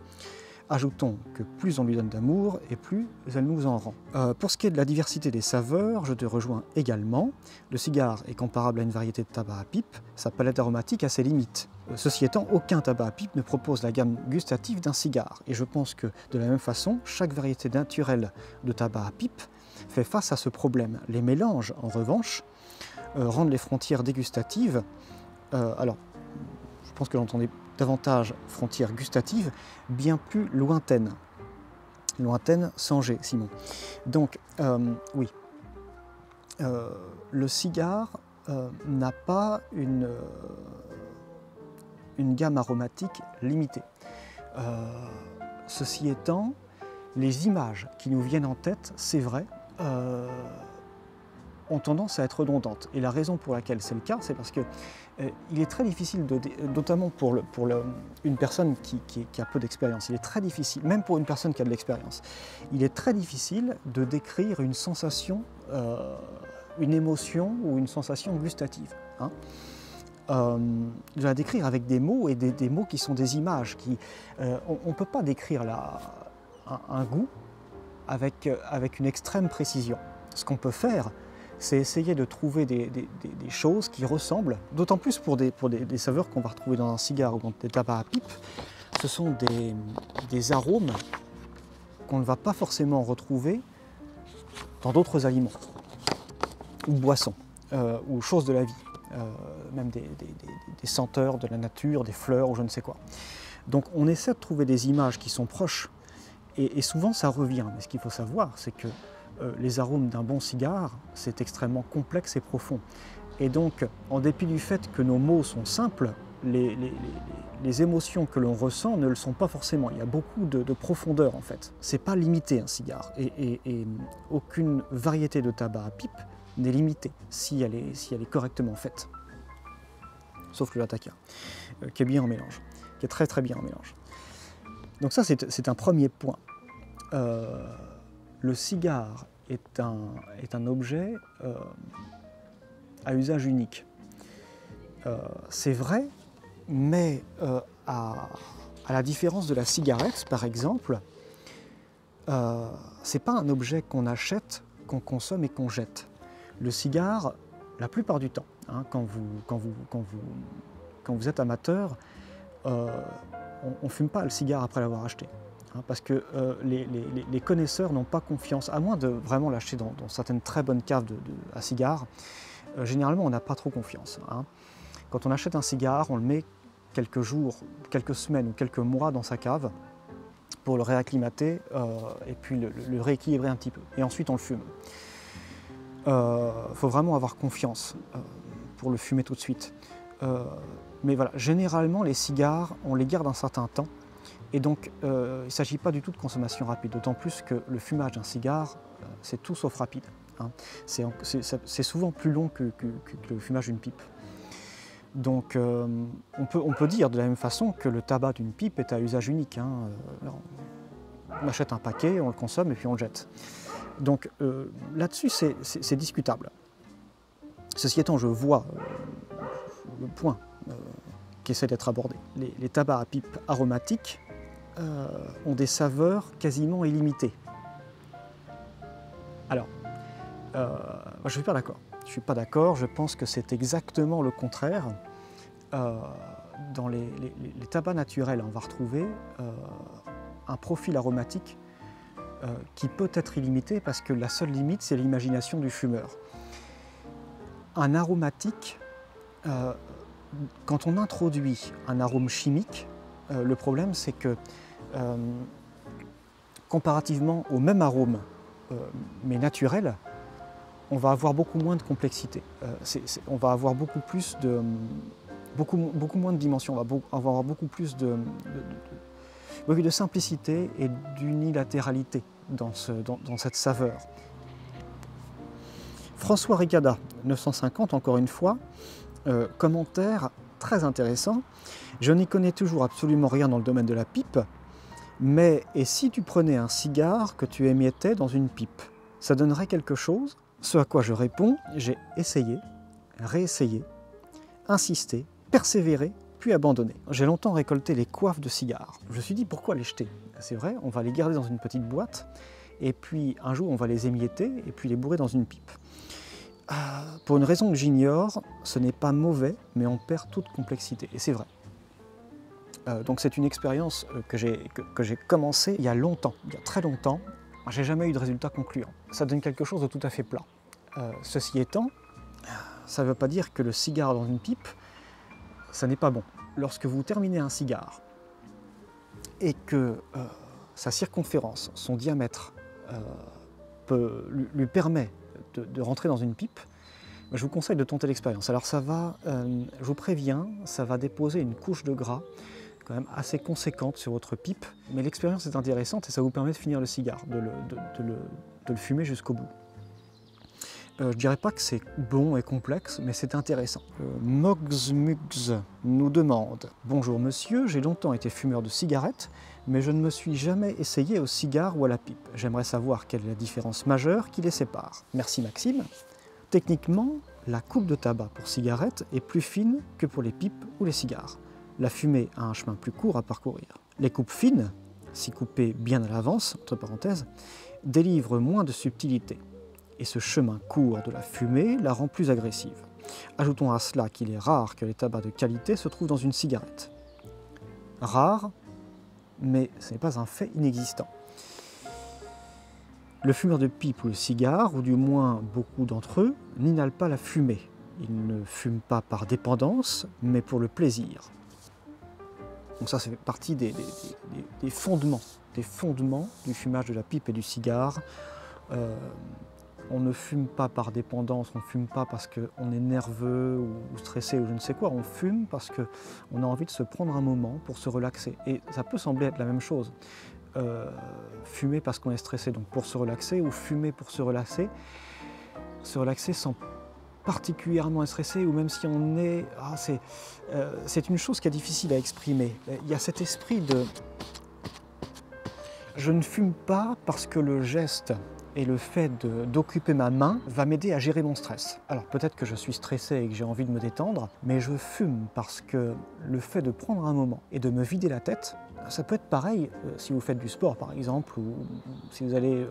A: Ajoutons que plus on lui donne d'amour et plus elle nous en rend. Pour ce qui est de la diversité des saveurs, je te rejoins également. Le cigare est comparable à une variété de tabac à pipe, sa palette aromatique a ses limites. Ceci étant, aucun tabac à pipe ne propose la gamme gustative d'un cigare. Et je pense que de la même façon, chaque variété naturelle de tabac à pipe fait face à ce problème. Les mélanges, en revanche, rendent les frontières dégustatives. Alors, je pense que j'entendais davantage frontières gustatives, bien plus lointaines. Lointaines sans G, Simon. Donc, oui, le cigare n'a pas une gamme aromatique limitée. Ceci étant, les images qui nous viennent en tête, c'est vrai, ont tendance à être redondantes. Et la raison pour laquelle c'est le cas, c'est parce que il est très difficile, notamment pour une personne qui a peu d'expérience, il est très difficile, même pour une personne qui a de l'expérience, il est très difficile de décrire une sensation, une émotion ou une sensation gustative. Hein. De la décrire avec des mots et des mots qui sont des images. On ne peut pas décrire un goût avec une extrême précision. Ce qu'on peut faire, c'est essayer de trouver des choses qui ressemblent, d'autant plus pour des saveurs qu'on va retrouver dans un cigare ou dans des tabacs à pipe. Ce sont des arômes qu'on ne va pas forcément retrouver dans d'autres aliments, ou boissons, ou choses de la vie, même des senteurs de la nature, des fleurs ou je ne sais quoi. Donc on essaie de trouver des images qui sont proches, et souvent ça revient. Mais ce qu'il faut savoir, c'est que les arômes d'un bon cigare, c'est extrêmement complexe et profond. Et donc, en dépit du fait que nos mots sont simples, les émotions que l'on ressent ne le sont pas forcément. Il y a beaucoup de profondeur en fait. C'est pas limité un cigare. Et aucune variété de tabac à pipe n'est limitée si elle est correctement faite. Sauf le Latakia, qui est bien en mélange, qui est très très bien en mélange. Donc ça, c'est un premier point. Le cigare est un objet à usage unique. C'est vrai, mais à la différence de la cigarette, par exemple, c'est pas un objet qu'on achète, qu'on consomme et qu'on jette. Le cigare, la plupart du temps, hein, quand quand vous êtes amateur, on ne fume pas le cigare après l'avoir acheté. Hein, parce que les connaisseurs n'ont pas confiance, à moins de vraiment l'acheter dans certaines très bonnes caves à cigares. Généralement, on n'a pas trop confiance. Hein. Quand on achète un cigare, on le met quelques jours, quelques semaines ou quelques mois dans sa cave pour le réacclimater et puis le rééquilibrer un petit peu. Et ensuite, on le fume. Faut vraiment avoir confiance pour le fumer tout de suite. Mais voilà, généralement, les cigares, on les garde un certain temps. Et donc, il ne s'agit pas du tout de consommation rapide, d'autant plus que le fumage d'un cigare, c'est tout sauf rapide. Hein. C'est souvent plus long que le fumage d'une pipe. Donc, on peut dire de la même façon que le tabac d'une pipe est à usage unique. Hein. On achète un paquet, on le consomme et puis on le jette. Donc, là-dessus, c'est discutable. Ceci étant, je vois le point qui essaie d'être abordé. Les tabacs à pipe aromatiques ont des saveurs quasiment illimitées. Alors, je ne suis pas d'accord. Je ne suis pas d'accord, je pense que c'est exactement le contraire. Dans les tabacs naturels, on va retrouver un profil aromatique qui peut être illimité parce que la seule limite, c'est l'imagination du fumeur. Un aromatique, quand on introduit un arôme chimique, le problème c'est que comparativement au même arôme mais naturel, on va avoir beaucoup moins de complexité. On va avoir beaucoup moins de dimensions, on va avoir beaucoup plus de simplicité et d'unilatéralité dans cette saveur. François Ricada, 950, encore une fois, commentaire très intéressant. Je n'y connais toujours absolument rien dans le domaine de la pipe, mais et si tu prenais un cigare que tu émiettais dans une pipe, ça donnerait quelque chose? Ce à quoi je réponds, j'ai essayé, réessayé, insisté, persévéré, puis abandonné. J'ai longtemps récolté les coiffes de cigares. Je me suis dit pourquoi les jeter? C'est vrai, on va les garder dans une petite boîte, et puis un jour on va les émietter, et puis les bourrer dans une pipe. Pour une raison que j'ignore, ce n'est pas mauvais, mais on perd toute complexité, et c'est vrai. Donc c'est une expérience que j'ai commencée il y a longtemps, il y a très longtemps. J'ai jamais eu de résultat concluant. Ça donne quelque chose de tout à fait plat. Ceci étant, ça ne veut pas dire que le cigare dans une pipe, ça n'est pas bon. Lorsque vous terminez un cigare et que sa circonférence, son diamètre, lui permet de rentrer dans une pipe, je vous conseille de tenter l'expérience. Alors ça va, je vous préviens, ça va déposer une couche de gras quand même assez conséquente sur votre pipe, mais l'expérience est intéressante et ça vous permet de finir le cigare, de le fumer jusqu'au bout. Je ne dirais pas que c'est bon et complexe, mais c'est intéressant. Mogsmugs nous demande « Bonjour monsieur, j'ai longtemps été fumeur de cigarettes, mais je ne me suis jamais essayé au cigare ou à la pipe. J'aimerais savoir quelle est la différence majeure qui les sépare. Merci Maxime. Techniquement, la coupe de tabac pour cigarette est plus fine que pour les pipes ou les cigares. La fumée a un chemin plus court à parcourir. Les coupes fines, si coupées bien à l'avance, entre parenthèses, délivrent moins de subtilité. Et ce chemin court de la fumée la rend plus agressive. Ajoutons à cela qu'il est rare que les tabacs de qualité se trouvent dans une cigarette. Rare, mais ce n'est pas un fait inexistant. Le fumeur de pipe ou le cigare, ou du moins beaucoup d'entre eux, n'inhalent pas la fumée. Ils ne fument pas par dépendance, mais pour le plaisir. Donc ça, c'est partie des fondements du fumage de la pipe et du cigare. On ne fume pas par dépendance, on ne fume pas parce qu'on est nerveux ou stressé ou je ne sais quoi, on fume parce qu'on a envie de se prendre un moment pour se relaxer. Et ça peut sembler être la même chose. Fumer parce qu'on est stressé, donc pour se relaxer, ou fumer pour se relaxer sans particulièrement stressé, ou même si on est... c'est une chose qui est difficile à exprimer. Il y a cet esprit de... Je ne fume pas parce que le geste et le fait d'occuper ma main va m'aider à gérer mon stress. Alors peut-être que je suis stressé et que j'ai envie de me détendre, mais je fume parce que le fait de prendre un moment et de me vider la tête, Ça peut être pareil si vous faites du sport par exemple, ou si vous allez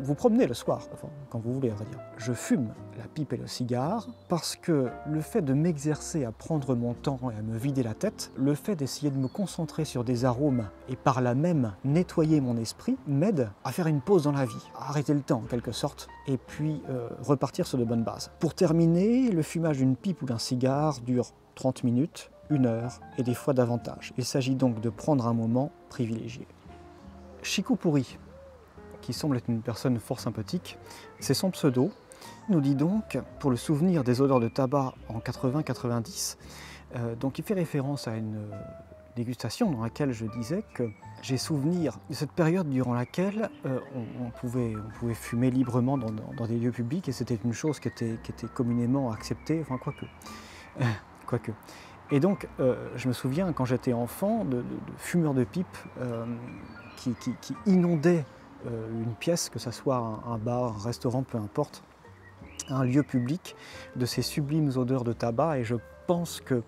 A: vous promener le soir, enfin, quand vous voulez, on va dire. Je fume la pipe et le cigare parce que le fait de m'exercer à prendre mon temps et à me vider la tête, le fait d'essayer de me concentrer sur des arômes et par là même nettoyer mon esprit, m'aide à faire une pause dans la vie, à arrêter le temps en quelque sorte, et puis repartir sur de bonnes bases. Pour terminer, le fumage d'une pipe ou d'un cigare dure 30 minutes, 1 heure et des fois davantage. Il s'agit donc de prendre un moment privilégié. Chico Pourri, qui semble être une personne fort sympathique, c'est son pseudo, nous dit donc, pour le souvenir des odeurs de tabac en 80-90, donc il fait référence à une dégustation dans laquelle je disais que j'ai souvenir de cette période durant laquelle on pouvait fumer librement dans des lieux publics et c'était une chose qui était communément acceptée, enfin quoique. Et donc, je me souviens, quand j'étais enfant, de fumeurs de pipe qui inondaient une pièce, que ce soit un bar, un restaurant, peu importe, un lieu public, de ces sublimes odeurs de tabac. Et je pense que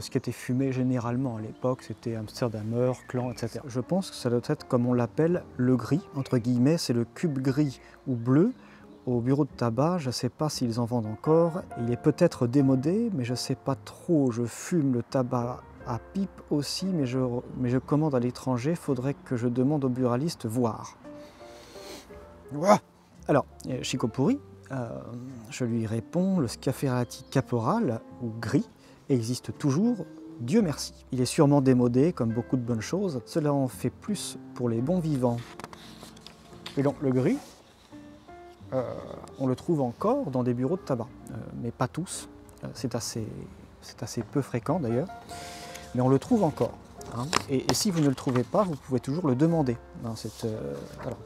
A: ce qui était fumé généralement à l'époque, c'était Amsterdamer, Clan, etc. Je pense que ça doit être, comme on l'appelle, le gris, entre guillemets, c'est le cube gris ou bleu. Au bureau de tabac, je ne sais pas s'ils en vendent encore. Il est peut-être démodé, mais je ne sais pas trop. Je fume le tabac à pipe aussi, mais je commande à l'étranger. Il faudrait que je demande au buraliste voir. Ouah. Alors, Chico Pourri, je lui réponds, le Schiaferati Caporal, ou gris, existe toujours, Dieu merci. Il est sûrement démodé, comme beaucoup de bonnes choses. Cela en fait plus pour les bons vivants. Et donc, le gris, on le trouve encore dans des bureaux de tabac, mais pas tous. C'est assez peu fréquent d'ailleurs, mais on le trouve encore. Hein. Et si vous ne le trouvez pas, vous pouvez toujours le demander. Hein, voilà.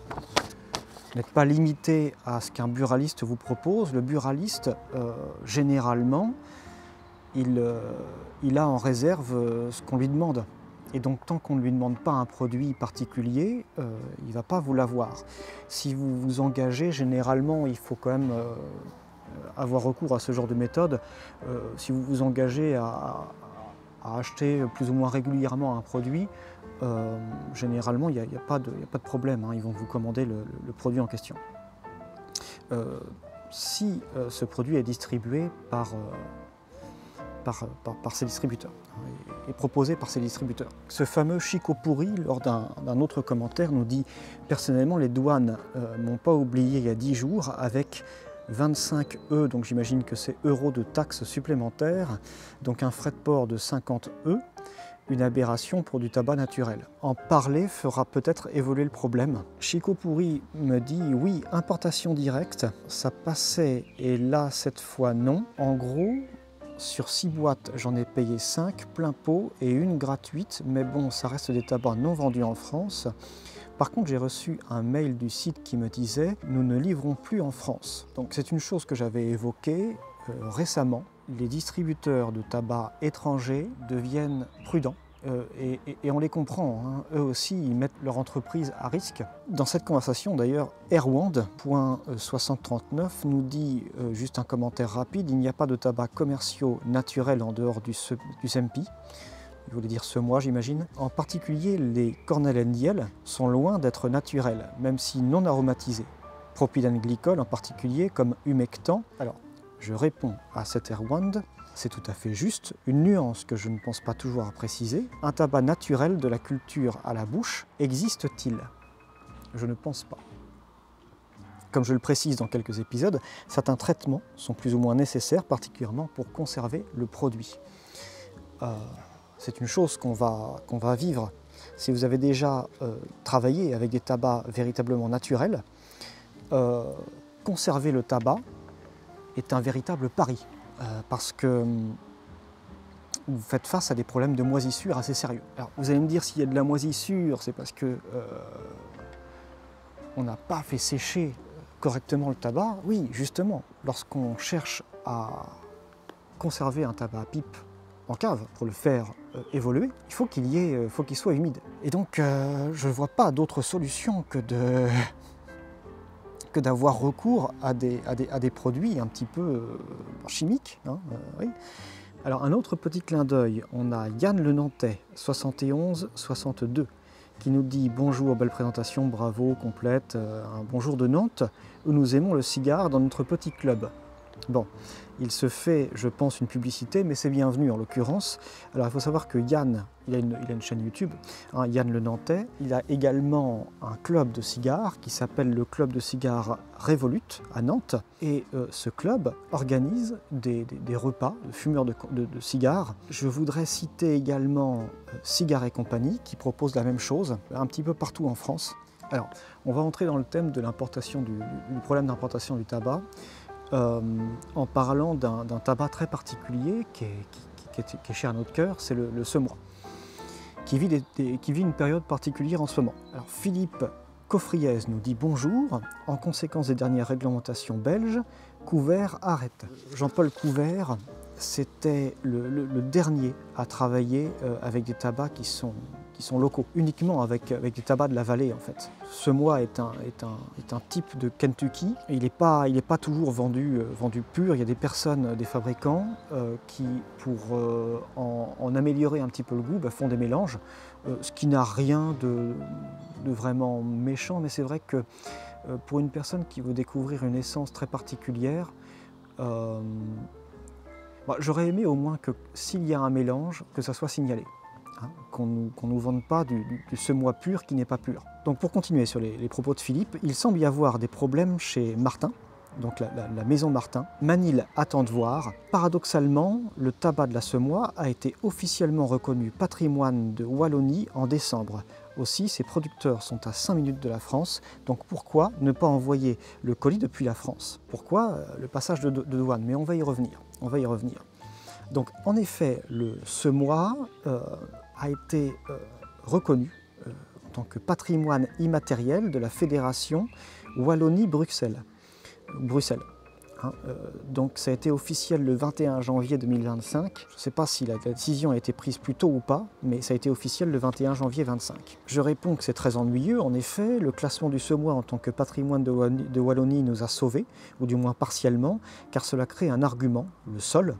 A: Vous n'êtes pas limité à ce qu'un buraliste vous propose. Le buraliste, généralement, il a en réserve ce qu'on lui demande. Et donc, tant qu'on ne lui demande pas un produit particulier, il ne va pas vous l'avoir. Si vous vous engagez, généralement, il faut quand même avoir recours à ce genre de méthode. Si vous vous engagez à acheter plus ou moins régulièrement un produit, généralement, il n'y a pas de problème. Hein, ils vont vous commander le produit en question. Si ce produit est distribué par ces distributeurs et proposé par ces distributeurs. Ce fameux Chico Pourri, lors d'un autre commentaire, nous dit « Personnellement, les douanes m'ont pas oublié il y a 10 jours avec 25 E, donc j'imagine que c'est euros de taxes supplémentaires, donc un frais de port de 50 E, une aberration pour du tabac naturel. En parler fera peut-être évoluer le problème. » Chico Pourri me dit « Oui, importation directe, ça passait et là, cette fois, non. En gros, sur 6 boîtes, j'en ai payé 5 plein pot et une gratuite, mais bon, ça reste des tabacs non vendus en France. Par contre, j'ai reçu un mail du site qui me disait « Nous ne livrons plus en France ». Donc c'est une chose que j'avais évoquée récemment. Les distributeurs de tabac étrangers deviennent prudents. Et on les comprend, hein. Eux aussi ils mettent leur entreprise à risque. Dans cette conversation d'ailleurs, Erwand.6039 nous dit, juste un commentaire rapide, il n'y a pas de tabac commerciaux naturels en dehors du SEMPI, il voulait dire semois j'imagine. En particulier les Cornell & Diel sont loin d'être naturels, même si non aromatisés. Propylène glycol en particulier comme humectant. Alors je réponds à cet Erwand. C'est tout à fait juste, une nuance que je ne pense pas toujours à préciser. Un tabac naturel de la culture à la bouche existe-t-il? Je ne pense pas. Comme je le précise dans quelques épisodes, certains traitements sont plus ou moins nécessaires, particulièrement pour conserver le produit. C'est une chose qu'on va vivre. Si vous avez déjà travaillé avec des tabacs véritablement naturels, conserver le tabac est un véritable pari. Parce que vous faites face à des problèmes de moisissure assez sérieux. Alors vous allez me dire s'il y a de la moisissure, c'est parce que on n'a pas fait sécher correctement le tabac. Oui, justement, lorsqu'on cherche à conserver un tabac à pipe en cave pour le faire évoluer, il faut qu'il soit humide. Et donc je ne vois pas d'autre solution que d'avoir recours à des produits un petit peu chimiques. Hein, oui. Alors un autre petit clin d'œil, on a Yann le Nantais, 71-62, qui nous dit « Bonjour, belle présentation, bravo, complète, un bonjour de Nantes, où nous aimons le cigare dans notre petit club ». Bon, il se fait, je pense, une publicité, mais c'est bienvenu en l'occurrence. Alors il faut savoir que Yann, il a une chaîne YouTube, hein, Yann le Nantais, il a également un club de cigares qui s'appelle le club de cigares Revolut à Nantes. Et ce club organise des repas de fumeurs de cigares. Je voudrais citer également Cigares et Compagnie qui propose la même chose un petit peu partout en France. Alors, on va entrer dans le thème de l'importation du problème d'importation du tabac. En parlant d'un tabac très particulier qui est cher à notre cœur, c'est le semois, qui vit une période particulière en ce moment. Alors Philippe Coffriez nous dit bonjour, en conséquence des dernières réglementations belges, Couvert arrête. Jean-Paul Couvert, c'était le dernier à travailler avec des tabacs qui sont locaux, uniquement avec des tabacs de la vallée en fait. Semois est un type de Kentucky, et il n'est pas toujours vendu pur. Il y a des personnes, des fabricants qui, pour en améliorer un petit peu le goût, font des mélanges, ce qui n'a rien de vraiment méchant, mais c'est vrai que pour une personne qui veut découvrir une essence très particulière, j'aurais aimé au moins que s'il y a un mélange, que ça soit signalé. Qu'on ne nous vende pas du semois pur qui n'est pas pur. Donc pour continuer sur les propos de Philippe, il semble y avoir des problèmes chez Martin, donc la maison Martin. Manil attend de voir. Paradoxalement, le tabac de la semois a été officiellement reconnu patrimoine de Wallonie en décembre. Aussi, ses producteurs sont à 5 minutes de la France, donc pourquoi ne pas envoyer le colis depuis la France? Pourquoi le passage de douane? Mais on va y revenir. Donc en effet, le semois a été reconnu en tant que patrimoine immatériel de la Fédération Wallonie-Bruxelles. Donc ça a été officiel le 21 janvier 2025. Je ne sais pas si la décision a été prise plus tôt ou pas, mais ça a été officiel le 21 janvier 2025. Je réponds que c'est très ennuyeux. En effet, le classement du semois en tant que patrimoine de Wallonie nous a sauvés, ou du moins partiellement, car cela crée un argument, le seul,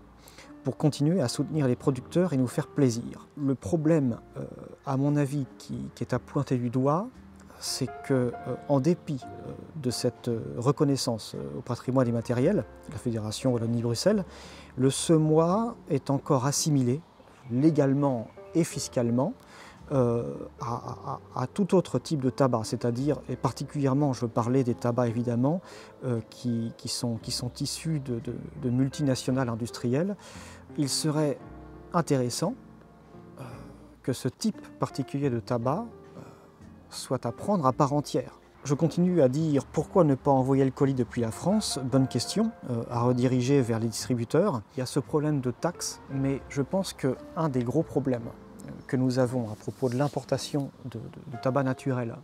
A: pour continuer à soutenir les producteurs et nous faire plaisir. Le problème, à mon avis, qui est à pointer du doigt, c'est qu'en dépit de cette reconnaissance au patrimoine immatériel de la Fédération Wallonie-Bruxelles, le semois est encore assimilé légalement et fiscalement à tout autre type de tabac, c'est-à-dire, et particulièrement, je veux parler des tabacs évidemment, qui sont issus de multinationales industrielles. Il serait intéressant que ce type particulier de tabac soit à prendre à part entière. Je continue à dire pourquoi ne pas envoyer le colis depuis la France? Bonne question, à rediriger vers les distributeurs. Il y a ce problème de taxes, mais je pense qu'un des gros problèmes que nous avons à propos de l'importation de tabac naturel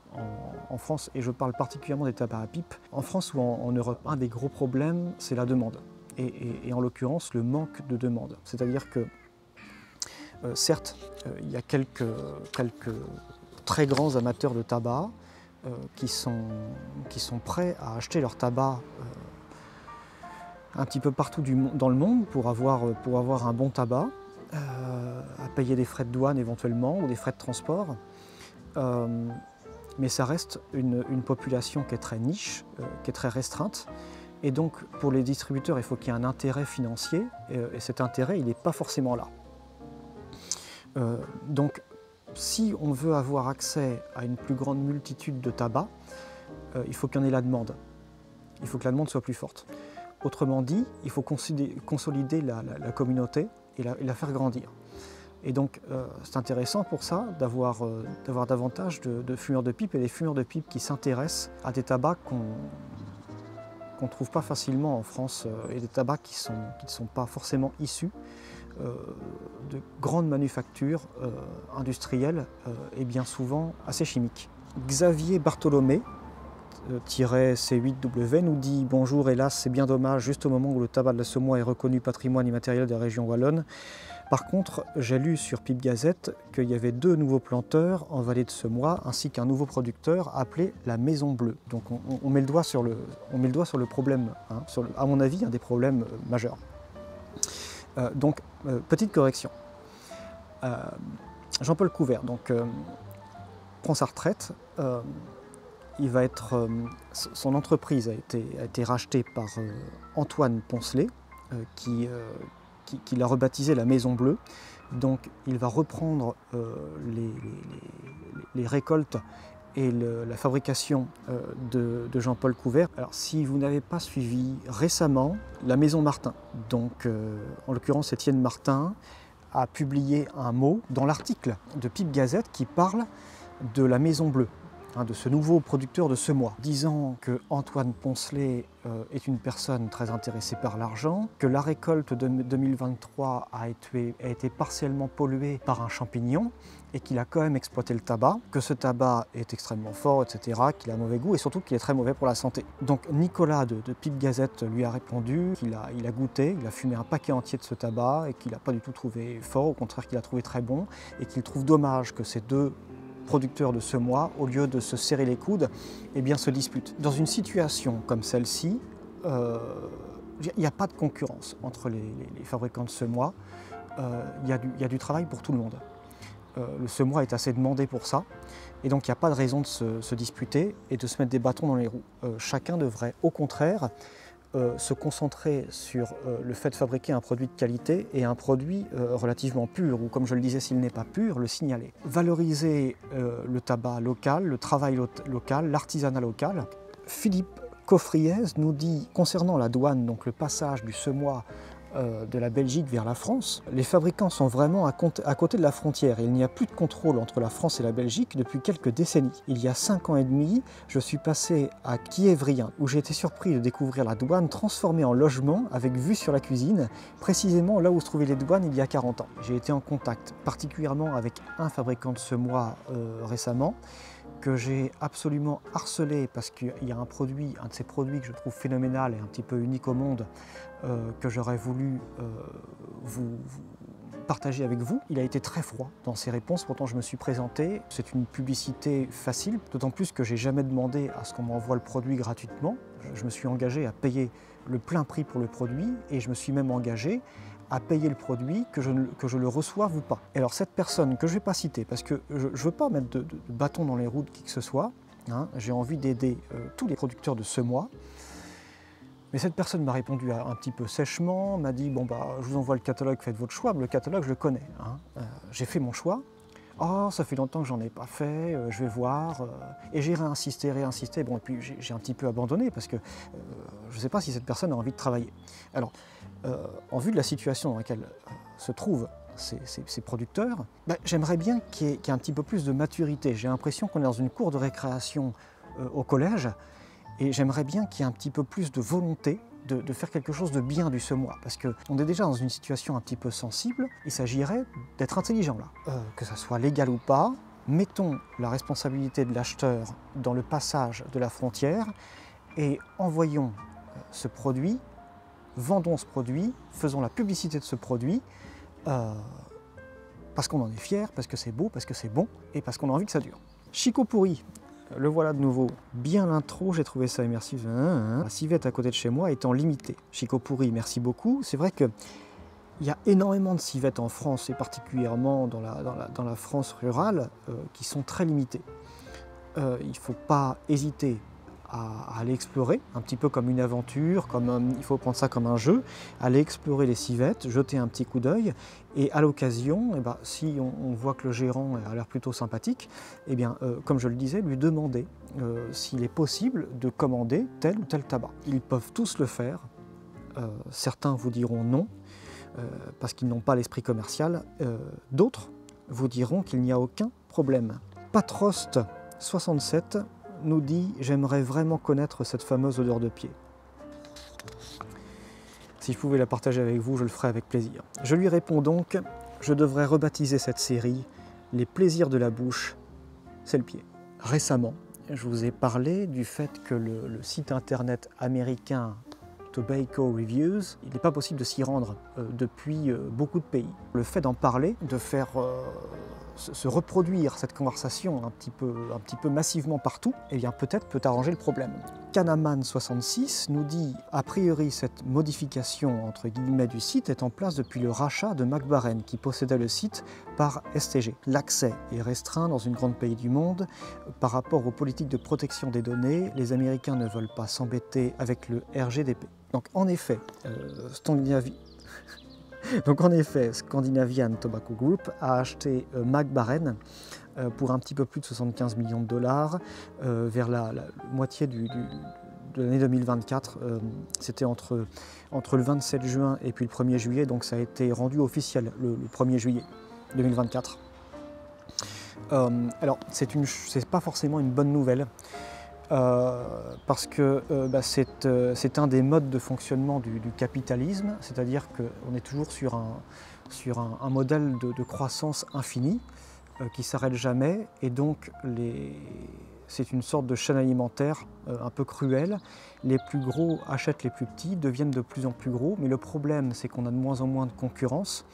A: en France, et je parle particulièrement des tabacs à pipe, en France ou en Europe, un des gros problèmes, c'est la demande. Et en l'occurrence, le manque de demande. C'est-à-dire que, certes, il y a quelques très grands amateurs de tabac qui sont prêts à acheter leur tabac un petit peu partout dans le monde pour avoir un bon tabac, à payer des frais de douane éventuellement ou des frais de transport. Mais ça reste une population qui est très niche, qui est très restreinte. Et donc pour les distributeurs, il faut qu'il y ait un intérêt financier, et cet intérêt, il n'est pas forcément là. Donc si on veut avoir accès à une plus grande multitude de tabac, il faut qu'il y en ait la demande. Il faut que la demande soit plus forte. Autrement dit, il faut consolider la communauté et la faire grandir. Et donc c'est intéressant pour ça d'avoir davantage de fumeurs de pipe et des fumeurs de pipe qui s'intéressent à des tabacs qu'on ne trouve pas facilement en France, et des tabacs qui ne sont pas forcément issus de grandes manufactures industrielles et bien souvent assez chimiques. Xavier Bartholomé, C8W, nous dit « Bonjour, hélas, c'est bien dommage, juste au moment où le tabac de la semois est reconnu patrimoine immatériel de la région wallonne. Par contre, j'ai lu sur Pipe Gazette qu'il y avait 2 nouveaux planteurs en vallée de Semois, ainsi qu'un nouveau producteur appelé la Maison Bleue. » Donc on met le doigt sur le problème, hein, à mon avis, un des problèmes majeurs. Donc, petite correction. Jean-Paul Couvert, donc prend sa retraite. Son entreprise a été rachetée par Antoine Poncelet, qui l'a rebaptisé la Maison Bleue. Donc il va reprendre les récoltes et la fabrication de Jean-Paul Couvert. Alors si vous n'avez pas suivi récemment, la Maison Martin, donc en l'occurrence Étienne Martin, a publié un mot dans l'article de Pipe Gazette qui parle de la Maison Bleue, de ce nouveau producteur de semois, disant que Antoine Poncelet est une personne très intéressée par l'argent, que la récolte de 2023 a été partiellement polluée par un champignon et qu'il a quand même exploité le tabac, que ce tabac est extrêmement fort, etc., qu'il a mauvais goût et surtout qu'il est très mauvais pour la santé. Donc Nicolas de Pipe Gazette lui a répondu qu'il a goûté, il a fumé un paquet entier de ce tabac et qu'il n'a pas du tout trouvé fort, au contraire qu'il a trouvé très bon et qu'il trouve dommage que ces deux producteurs de semois, au lieu de se serrer les coudes, eh bien, se disputent. Dans une situation comme celle-ci, il n'y a pas de concurrence entre les fabricants de semois. Il y a du travail pour tout le monde. Le semois est assez demandé pour ça, et donc il n'y a pas de raison de se disputer et de se mettre des bâtons dans les roues. Chacun devrait, au contraire, se concentrer sur le fait de fabriquer un produit de qualité et un produit relativement pur, ou comme je le disais, s'il n'est pas pur, le signaler. Valoriser le tabac local, le travail local, l'artisanat local. Philippe Coffriez nous dit, concernant la douane, donc le passage du semois de la Belgique vers la France, les fabricants sont vraiment à côté de la frontière. Il n'y a plus de contrôle entre la France et la Belgique depuis quelques décennies. Il y a 5 ans et demi, je suis passé à Kiévrien, où j'ai été surpris de découvrir la douane transformée en logement avec vue sur la cuisine, précisément là où se trouvaient les douanes il y a 40 ans. J'ai été en contact particulièrement avec un fabricant de semois récemment, que j'ai absolument harcelé parce qu'il y a un de ces produits que je trouve phénoménal et un petit peu unique au monde, que j'aurais voulu vous partager avec vous. Il a été très froid dans ses réponses, pourtant je me suis présenté. C'est une publicité facile, d'autant plus que j'ai jamais demandé à ce qu'on m'envoie le produit gratuitement. Je me suis engagé à payer le plein prix pour le produit et je me suis même engagé à payer le produit, que je le reçoive ou pas. Et alors cette personne que je ne vais pas citer, parce que je ne veux pas mettre de bâton dans les roues de qui que ce soit, j'ai envie d'aider tous les producteurs de semois, mais cette personne m'a répondu un petit peu sèchement, m'a dit « bon bah je vous envoie le catalogue, faites votre choix », le catalogue je le connais. J'ai fait mon choix. « Oh, ça fait longtemps que j'en ai pas fait, je vais voir. » Et j'ai réinsisté, bon, et puis j'ai un petit peu abandonné parce que je ne sais pas si cette personne a envie de travailler. Alors, en vue de la situation dans laquelle se trouvent ces producteurs, j'aimerais bien qu'il y ait un petit peu plus de maturité. J'ai l'impression qu'on est dans une cour de récréation au collège, et j'aimerais bien qu'il y ait un petit peu plus de volonté de faire quelque chose de bien du semois, parce qu'on est déjà dans une situation un petit peu sensible. Il s'agirait d'être intelligent là, que ça soit légal ou pas. Mettons la responsabilité de l'acheteur dans le passage de la frontière et envoyons ce produit, vendons ce produit, faisons la publicité de ce produit, parce qu'on en est fier, parce que c'est beau, parce que c'est bon et parce qu'on a envie que ça dure. Chico Pourri. Le voilà de nouveau. Bien l'intro, j'ai trouvé ça immersif. La civette à côté de chez moi étant limitée. Chico Pourri, merci beaucoup. C'est vrai qu'il y a énormément de civettes en France, et particulièrement dans la France rurale, qui sont très limitées. Il ne faut pas hésiter à aller explorer, un petit peu comme une aventure, il faut prendre ça comme un jeu, aller explorer les civettes, jeter un petit coup d'œil, et à l'occasion, si on voit que le gérant a l'air plutôt sympathique, comme je le disais, lui demander s'il est possible de commander tel ou tel tabac. Ils peuvent tous le faire, certains vous diront non, parce qu'ils n'ont pas l'esprit commercial, d'autres vous diront qu'il n'y a aucun problème. Patrost 67 nous dit « J'aimerais vraiment connaître cette fameuse odeur de pied ». Si je pouvais la partager avec vous, je le ferais avec plaisir. Je lui réponds donc « Je devrais rebaptiser cette série « Les plaisirs de la bouche, c'est le pied ». Récemment, je vous ai parlé du fait que le site internet américain Tobacco Reviews, il n'est pas possible de s'y rendre depuis beaucoup de pays. Le fait d'en parler, de faire se reproduire cette conversation un petit peu massivement partout, eh bien peut-être peut arranger le problème. Canaman 66 nous dit a priori cette modification entre guillemets du site est en place depuis le rachat de Mac Baren qui possédait le site par STG. L'accès est restreint dans une grande pays du monde par rapport aux politiques de protection des données. Les Américains ne veulent pas s'embêter avec le RGDP. Donc en effet, Scandinavian Tobacco Group a acheté Mac Baren pour un petit peu plus de 75 millions de dollars vers la moitié de l'année 2024. C'était entre le 27 juin et puis le 1er juillet, donc ça a été rendu officiel le 1er juillet 2024. Alors, c'est pas forcément une bonne nouvelle. Parce que c'est un des modes de fonctionnement du capitalisme, c'est-à-dire qu'on est toujours sur un modèle de croissance infinie qui ne s'arrête jamais, et donc c'est une sorte de chaîne alimentaire un peu cruelle. Les plus gros achètent les plus petits, deviennent de plus en plus gros, mais le problème c'est qu'on a de moins en moins de concurrence,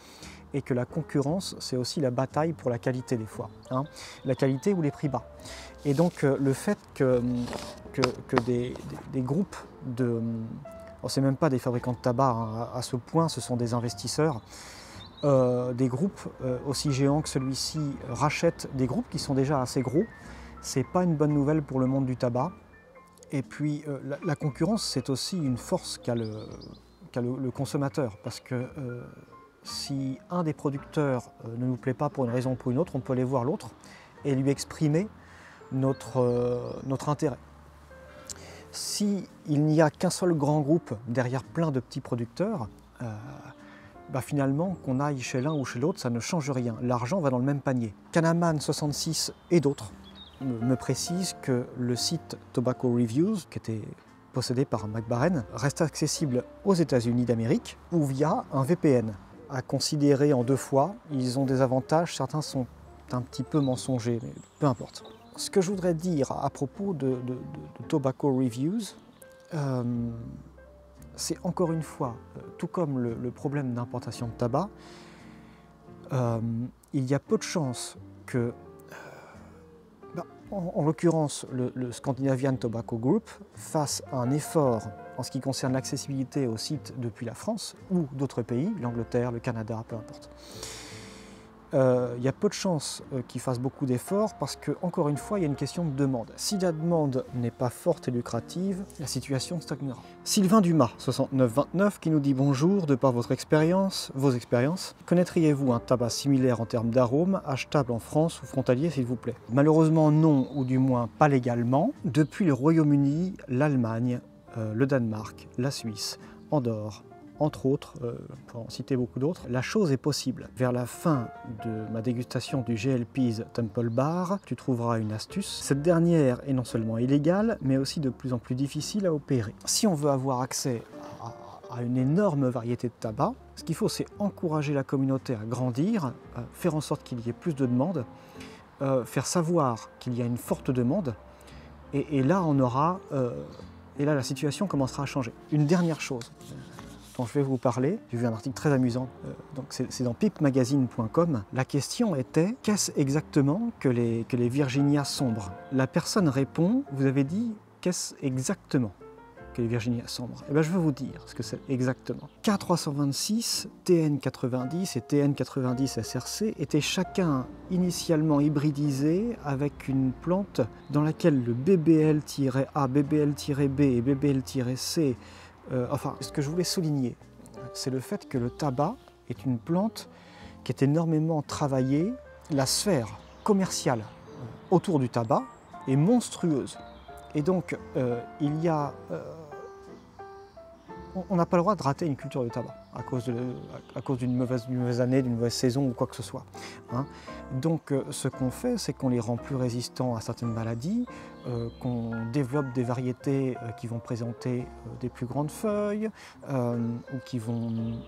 A: et que la concurrence c'est aussi la bataille pour la qualité des fois, hein, la qualité ou les prix bas. Et donc le fait que des groupes c'est même pas des fabricants de tabac, hein, à ce point ce sont des investisseurs, des groupes aussi géants que celui-ci rachètent des groupes qui sont déjà assez gros, c'est pas une bonne nouvelle pour le monde du tabac. Et puis la concurrence c'est aussi une force qu'a le consommateur, parce que si un des producteurs ne nous plaît pas pour une raison ou pour une autre, on peut aller voir l'autre et lui exprimer notre intérêt. S'il n'y a qu'un seul grand groupe derrière plein de petits producteurs, finalement, qu'on aille chez l'un ou chez l'autre, ça ne change rien. L'argent va dans le même panier. Canaman 66 et d'autres me précisent que le site Tobacco Reviews, qui était possédé par Mac Baren, reste accessible aux États-Unis d'Amérique ou via un VPN. À considérer en deux fois, ils ont des avantages, certains sont un petit peu mensongers, mais peu importe. Ce que je voudrais dire à propos de Tobacco Reviews, c'est encore une fois, tout comme le problème d'importation de tabac, il y a peu de chances que, en l'occurrence, le Scandinavian Tobacco Group fasse un effort en ce qui concerne l'accessibilité au site depuis la France ou d'autres pays, l'Angleterre, le Canada, peu importe. Il y a peu de chances qu'ils fassent beaucoup d'efforts parce que, encore une fois, il y a une question de demande. Si la demande n'est pas forte et lucrative, la situation stagnera. Sylvain Dumas, 6929, qui nous dit bonjour, de par vos expériences, connaîtriez-vous un tabac similaire en termes d'arôme, achetable en France ou frontalier s'il vous plaît? Malheureusement non, ou du moins pas légalement. Depuis le Royaume-Uni, l'Allemagne, le Danemark, la Suisse, Andorre, entre autres, pour en citer beaucoup d'autres, la chose est possible. Vers la fin de ma dégustation du GLP's Temple Bar, tu trouveras une astuce. Cette dernière est non seulement illégale, mais aussi de plus en plus difficile à opérer. Si on veut avoir accès à une énorme variété de tabac, ce qu'il faut, c'est encourager la communauté à grandir, faire en sorte qu'il y ait plus de demandes, faire savoir qu'il y a une forte demande, et là, et là, la situation commencera à changer. Une dernière chose dont je vais vous parler, j'ai vu un article très amusant, donc c'est dans pipmagazine.com. La question était, qu'est-ce exactement que les Virginia sombres? La personne répond, vous avez dit, qu'est-ce exactement que les Virginia sombres? Eh bien, je vais vous dire ce que c'est exactement. K326, TN90 et TN90 SRC étaient chacun initialement hybridisés avec une plante dans laquelle le BBL-A, BBL-B et BBL-C. Enfin, ce que je voulais souligner, c'est le fait que le tabac est une plante qui est énormément travaillée. La sphère commerciale autour du tabac est monstrueuse. Et donc, on n'a pas le droit de rater une culture de tabac à cause d'une mauvaise année, d'une mauvaise saison ou quoi que ce soit, hein. Donc ce qu'on fait, c'est qu'on les rend plus résistants à certaines maladies, qu'on développe des variétés qui vont présenter des plus grandes feuilles ou qui vont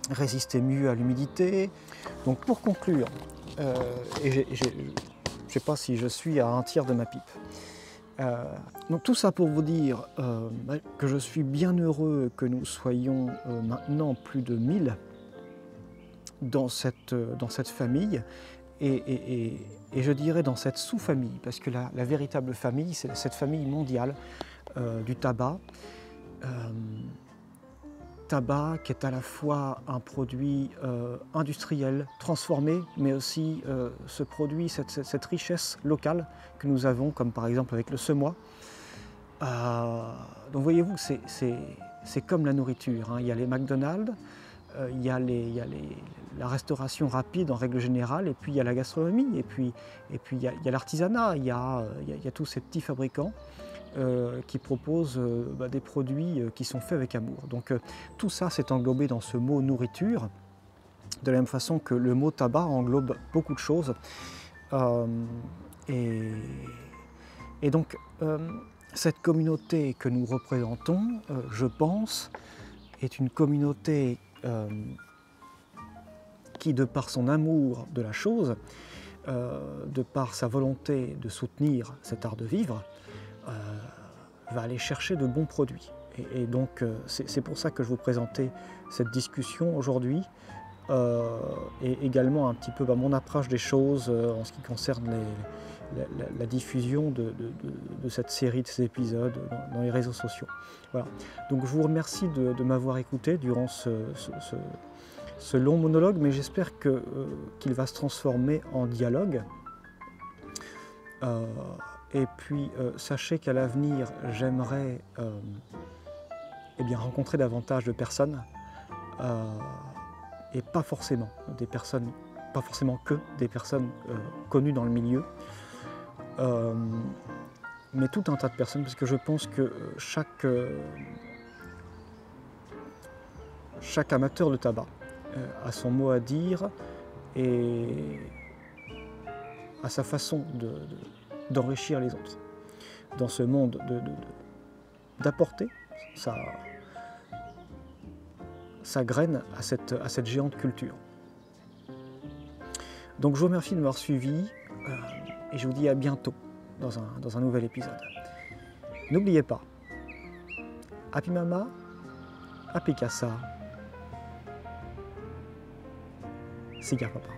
A: résister mieux à l'humidité. Donc pour conclure, et je ne sais pas si je suis à un tiers de ma pipe, donc tout ça pour vous dire que je suis bien heureux que nous soyons maintenant plus de 1000 dans cette famille, et je dirais dans cette sous-famille, parce que la véritable famille, c'est cette famille mondiale du tabac. Tabac qui est à la fois un produit industriel, transformé, mais aussi ce produit, cette richesse locale que nous avons, comme par exemple avec le semois. Donc voyez-vous, c'est comme la nourriture, hein. Il y a les McDonald's, il y a la restauration rapide en règle générale, et puis il y a la gastronomie, et puis il y a l'artisanat, il y a tous ces petits fabricants qui proposent des produits qui sont faits avec amour. Donc tout ça s'est englobé dans ce mot nourriture, de la même façon que le mot tabac englobe beaucoup de choses. Et donc cette communauté que nous représentons, je pense, est une communauté qui, de par son amour de la chose, de par sa volonté de soutenir cet art de vivre, va aller chercher de bons produits. Et donc c'est pour ça que je vous présentais cette discussion aujourd'hui, et également un petit peu mon approche des choses en ce qui concerne la diffusion de cette série, de ces épisodes dans les réseaux sociaux. Voilà. Donc je vous remercie de m'avoir écouté durant ce long monologue, mais j'espère qu'il va se transformer en dialogue. Et puis sachez qu'à l'avenir, j'aimerais rencontrer davantage de personnes, et pas forcément que des personnes connues dans le milieu, mais tout un tas de personnes, parce que je pense que chaque amateur de tabac a son mot à dire et a sa façon d'enrichir les autres dans ce monde, d'apporter sa graine à cette géante culture. Donc je vous remercie de m'avoir suivi et je vous dis à bientôt dans un nouvel épisode. N'oubliez pas, Happy Mama, Happy Casa, Cigare Papa.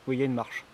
A: Oui, il y a une marche.